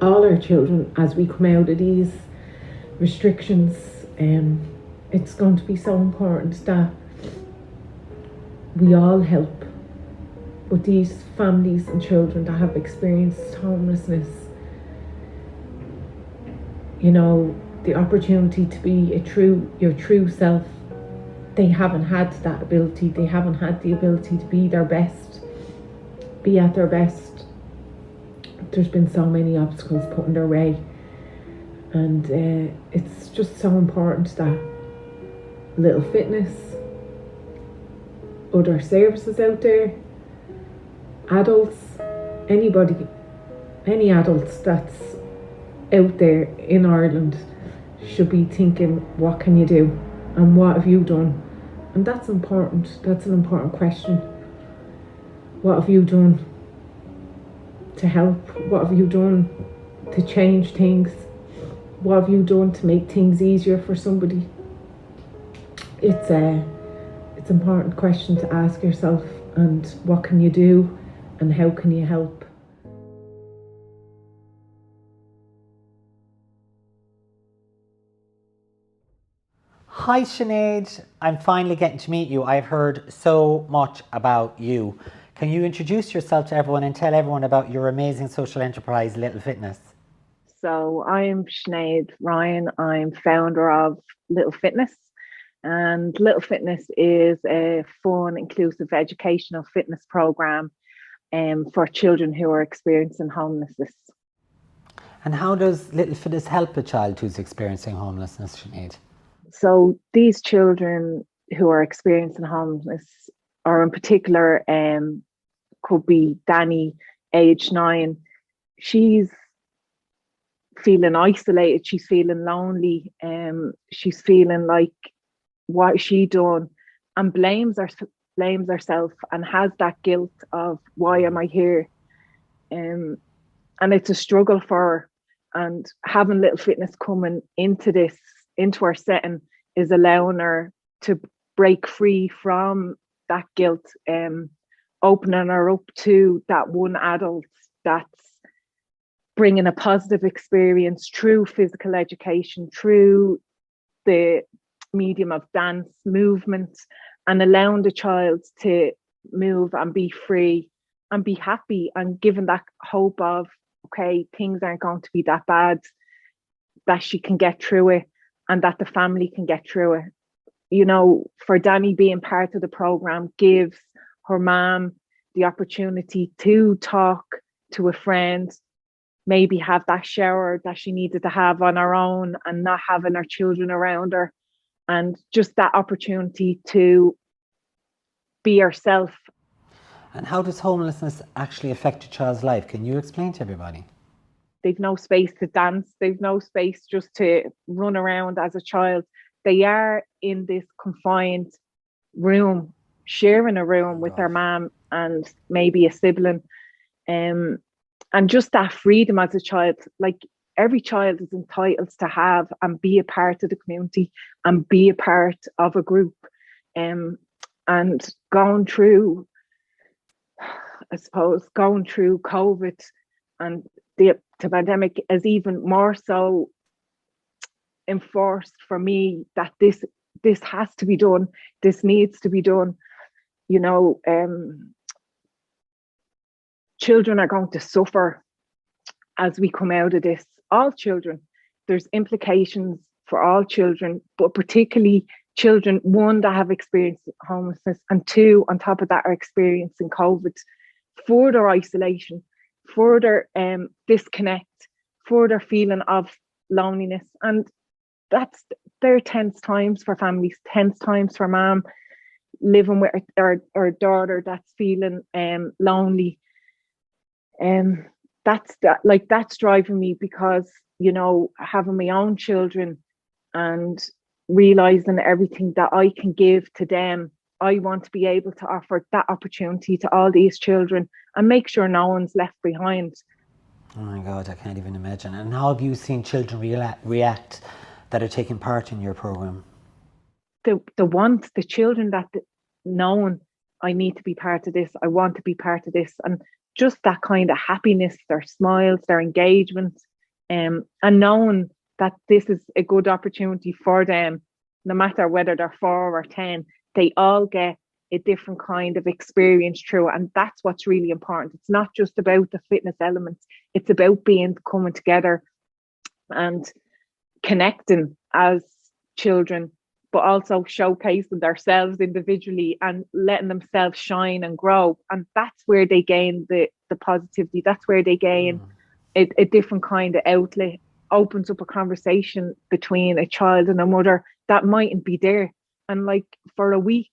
Speaker 8: all our children as we come out of these restrictions. It's going to be so important that we all help with these families and children that have experienced homelessness. You know, the opportunity to be your true self. They haven't had that ability. They haven't had the ability to be their best, be at their best. There's been so many obstacles put in their way, and it's just so important that Little Fitness, other services out there, adults, anybody, any adults that's out there in Ireland should be thinking, what can you do and what have you done? And that's important. That's an important question. What have you done to help? What have you done to change things? What have you done to make things easier for somebody? It's an important question to ask yourself, and what can you do and how can you help?
Speaker 1: Hi Sinead, I'm finally getting to meet you. I've heard so much about you. Can you introduce yourself to everyone and tell everyone about your amazing social enterprise, Little Fitness?
Speaker 8: So I'm Sinead Ryan. I'm founder of Little Fitness, and Little Fitness is a fun, inclusive educational fitness program for children who are experiencing homelessness.
Speaker 1: And how does Little Fitness help a child who's experiencing homelessness, Sinead?
Speaker 8: So these children who are experiencing homelessness, or in particular, could be Danny, age 9. She's feeling isolated. She's feeling lonely. She's feeling like, what has she done? And blames herself and has that guilt of, why am I here? And it's a struggle for her. And having Little Fitness coming into our setting is allowing her to break free from that guilt, opening her up to that one adult that's bringing a positive experience through physical education, through the medium of dance, movement, and allowing the child to move and be free and be happy, and giving that hope of, okay, things aren't going to be that bad, that she can get through it and that the family can get through it. You know, for Danny, being part of the program gives her mom the opportunity to talk to a friend, maybe have that shower that she needed to have on her own and not having her children around her, and just that opportunity to be herself.
Speaker 1: And how does homelessness actually affect a child's life? Can you explain to everybody?
Speaker 8: They've no space to dance. They've no space just to run around as a child. They are in this confined room, sharing a room with their mom and maybe a sibling. And just that freedom as a child, like every child is entitled to have and be a part of the community and be a part of a group. And going through, I suppose, going through COVID and the pandemic is even more so enforced for me that this has to be done. This needs to be done. You know, children are going to suffer as we come out of this. All children. There's implications for all children, but particularly children, one, that have experienced homelessness, and two, on top of that, are experiencing COVID. Further isolation, further disconnect, further feeling of loneliness. And they're tense times for families, tense times for mom living with our daughter that's feeling lonely. That's driving me, because, you know, having my own children and realizing everything that I can give to them, I want to be able to offer that opportunity to all these children and make sure no one's left behind.
Speaker 1: Oh my God, I can't even imagine. And how have you seen children react that are taking part in your program?
Speaker 8: The children that knowing I need to be part of this, I want to be part of this, and just that kind of happiness, their smiles, their engagement, and knowing that this is a good opportunity for them, no matter whether they're 4 or 10, they all get a different kind of experience through it. And that's what's really important. It's not just about the fitness elements, it's about coming together and connecting as children, but also showcasing themselves individually and letting themselves shine and grow. And that's where they gain the positivity. That's where they gain a different kind of outlet. Opens up a conversation between a child and a mother that mightn't be there. And like for a week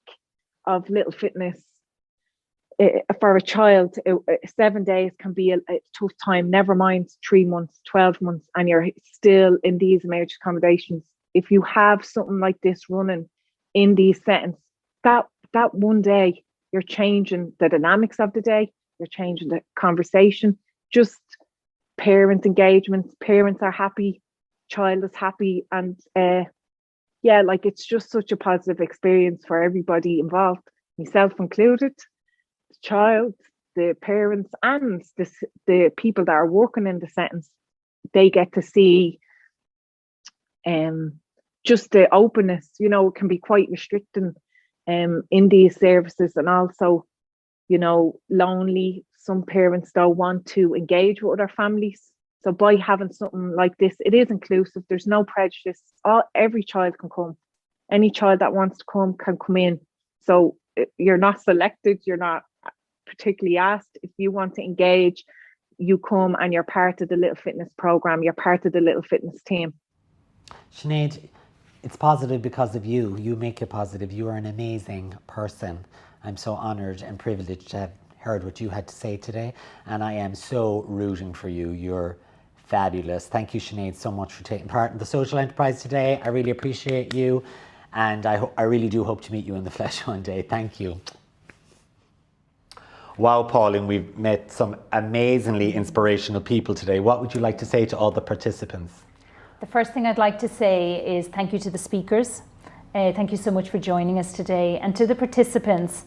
Speaker 8: of little fitness, for a child, 7 days can be a tough time, never mind 3 months, 12 months, and you're still in these emergency accommodations. If you have something like this running in these settings, that one day, you're changing the dynamics of the day, you're changing the conversation, just parent engagement, parents are happy, child is happy, and it's just such a positive experience for everybody involved, myself included, the child, the parents, and the people that are working in the settings. They get to see just the openness. You know, it can be quite restricting in these services, and also, you know, lonely. Some parents don't want to engage with other families. So by having something like this, it is inclusive. There's no prejudice. Every child can come. Any child that wants to come can come in. So you're not selected. You're not particularly asked. If you want to engage, you come and you're part of the Little Fitness program. You're part of the Little Fitness team.
Speaker 1: Sinead, it's positive because of you. You make it positive. You are an amazing person. I'm so honoured and privileged to have heard what you had to say today, and I am so rooting for you. You're fabulous. Thank you, Sinead, so much for taking part in the social enterprise today. I really appreciate you, and I really do hope to meet you in the flesh one day. Thank you. Wow, Pauline, we've met some amazingly inspirational people today. What would you like to say to all the participants?
Speaker 9: The first thing I'd like to say is thank you to the speakers. Thank you so much for joining us today. And to the participants,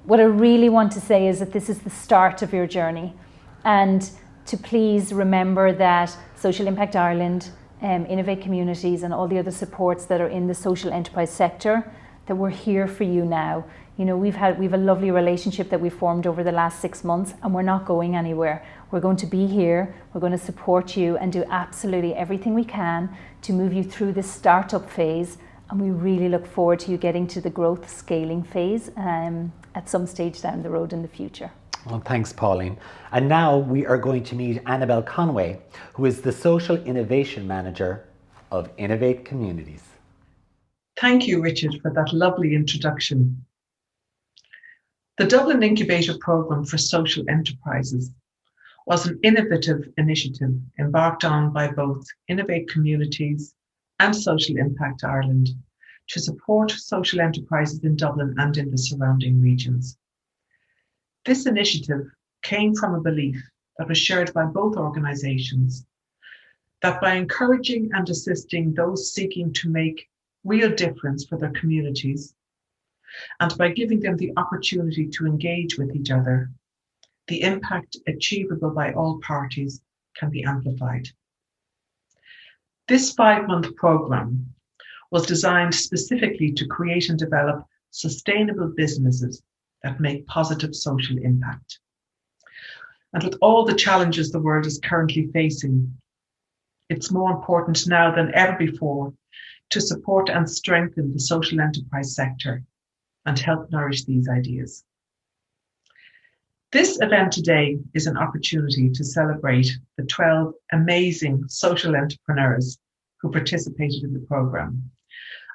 Speaker 9: what I really want to say is that this is the start of your journey, and to please remember that Social Impact Ireland, Innovate Communities, and all the other supports that are in the social enterprise sector, that we're here for you now. You know, we've a lovely relationship that we've formed over the last 6 months, and we're not going anywhere. We're going to be here, we're going to support you and do absolutely everything we can to move you through this startup phase, and we really look forward to you getting to the growth scaling phase at some stage down the road in the future.
Speaker 1: Well, thanks, Pauline. And now we are going to meet Annabelle Conway, who is the Social Innovation Manager of Innovate Communities.
Speaker 2: Thank you, Richard, for that lovely introduction. The Dublin Incubator Programme for Social Enterprises was an innovative initiative embarked on by both Innovate Communities and Social Impact Ireland
Speaker 10: to support social enterprises in Dublin and in the surrounding regions. This initiative came from a belief that was shared by both organisations that by encouraging and assisting those seeking to make real difference for their communities, and by giving them the opportunity to engage with each other, the impact achievable by all parties can be amplified. This 5-month programme was designed specifically to create and develop sustainable businesses that make positive social impact. And with all the challenges the world is currently facing, it's more important now than ever before to support and strengthen the social enterprise sector and help nourish these ideas. This event today is an opportunity to celebrate the 12 amazing social entrepreneurs who participated in the programme,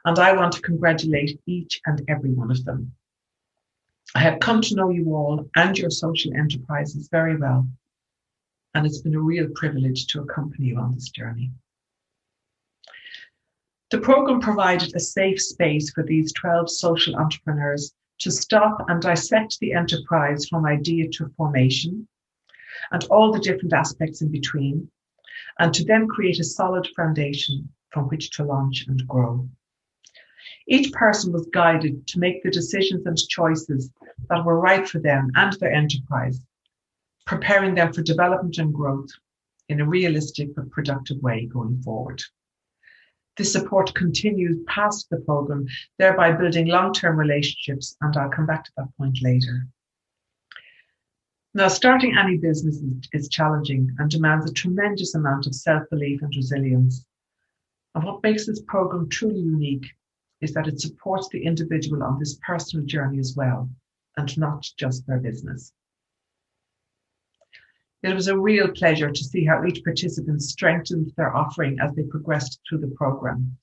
Speaker 10: and I want to congratulate each and every one of them. I have come to know you all and your social enterprises very well, and it's been a real privilege to accompany you on this journey. The programme provided a safe space for these 12 social entrepreneurs to stop and dissect the enterprise from idea to formation and all the different aspects in between, and to then create a solid foundation from which to launch and grow. Each person was guided to make the decisions and choices that were right for them and their enterprise, preparing them for development and growth in a realistic but productive way going forward. This support continues past the programme, thereby building long-term relationships, and I'll come back to that point later. Now, starting any business is challenging and demands a tremendous amount of self-belief and resilience. And what makes this programme truly unique is that it supports the individual on this personal journey as well, and not just their business. It was a real pleasure to see how each participant strengthened their offering as they progressed through the programme.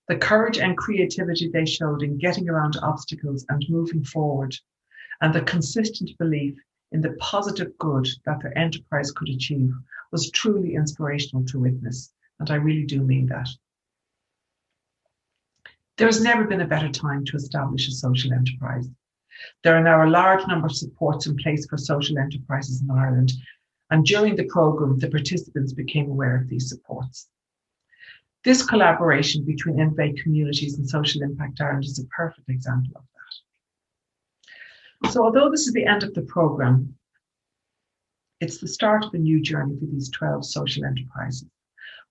Speaker 10: The courage and creativity they showed in getting around obstacles and moving forward, and the consistent belief in the positive good that their enterprise could achieve was truly inspirational to witness, and I really do mean that. There has never been a better time to establish a social enterprise. There are now a large number of supports in place for social enterprises in Ireland, and during the programme, the participants became aware of these supports. This collaboration between Innovate Communities and Social Impact Ireland is a perfect example of that. So although this is the end of the programme, it's the start of a new journey for these 12 social enterprises,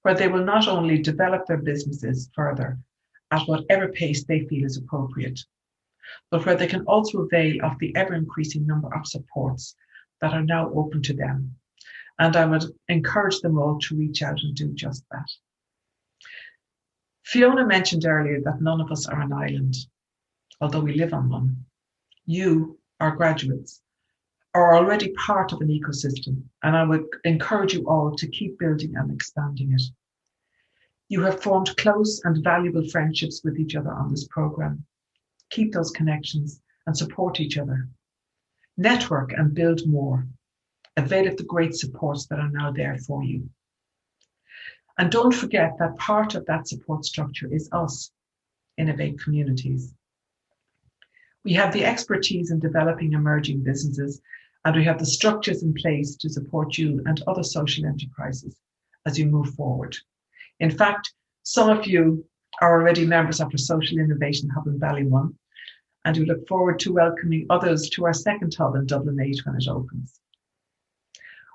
Speaker 10: where they will not only develop their businesses further at whatever pace they feel is appropriate, but where they can also avail of the ever-increasing number of supports that are now open to them. And I would encourage them all to reach out and do just that. Fiona mentioned earlier that none of us are an island, although we live on one. You, our graduates, are already part of an ecosystem, and I would encourage you all to keep building and expanding it. You have formed close and valuable friendships with each other on this programme. Keep those connections and support each other. Network and build more. Avail of the great supports that are now there for you. And don't forget that part of that support structure is us, Innovate Communities. We have the expertise in developing emerging businesses, and we have the structures in place to support you and other social enterprises as you move forward. In fact, some of you are already members of our Social Innovation Hub in Ballymun, and we look forward to welcoming others to our second hub in Dublin 8 when it opens.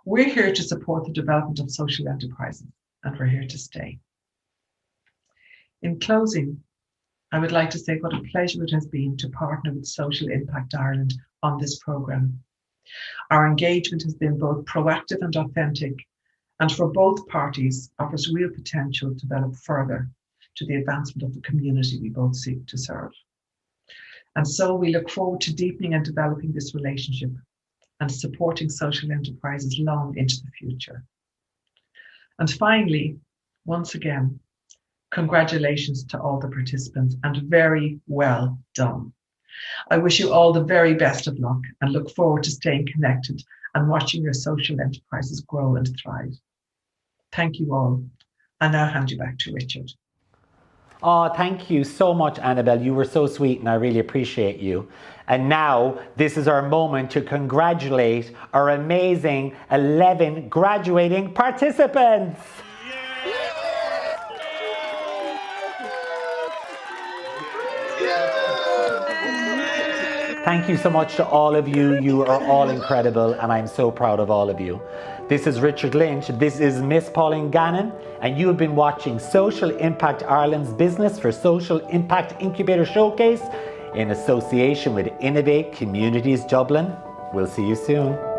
Speaker 10: We're here to support the development of social enterprises, and we're here to stay. In closing, I would like to say what a pleasure it has been to partner with Social Impact Ireland on this programme. Our engagement has been both proactive and authentic, and for both parties offers real potential to develop further to the advancement of the community we both seek to serve. And so we look forward to deepening and developing this relationship and supporting social enterprises long into the future. And finally, once again, congratulations to all the participants and very well done. I wish you all the very best of luck and look forward to staying connected and watching your social enterprises grow and thrive. Thank you all. I now hand you back to Richard.
Speaker 1: Oh, thank you so much, Annabelle. You were so sweet and I really appreciate you. And now this is our moment to congratulate our amazing 11 graduating participants. Thank you so much to all of you. You are all incredible and I'm so proud of all of you. This is Richard Lynch, this is Miss Pauline Gannon, and you have been watching Social Impact Ireland's Business for Social Impact Incubator Showcase in association with Innovate Communities Dublin. We'll see you soon.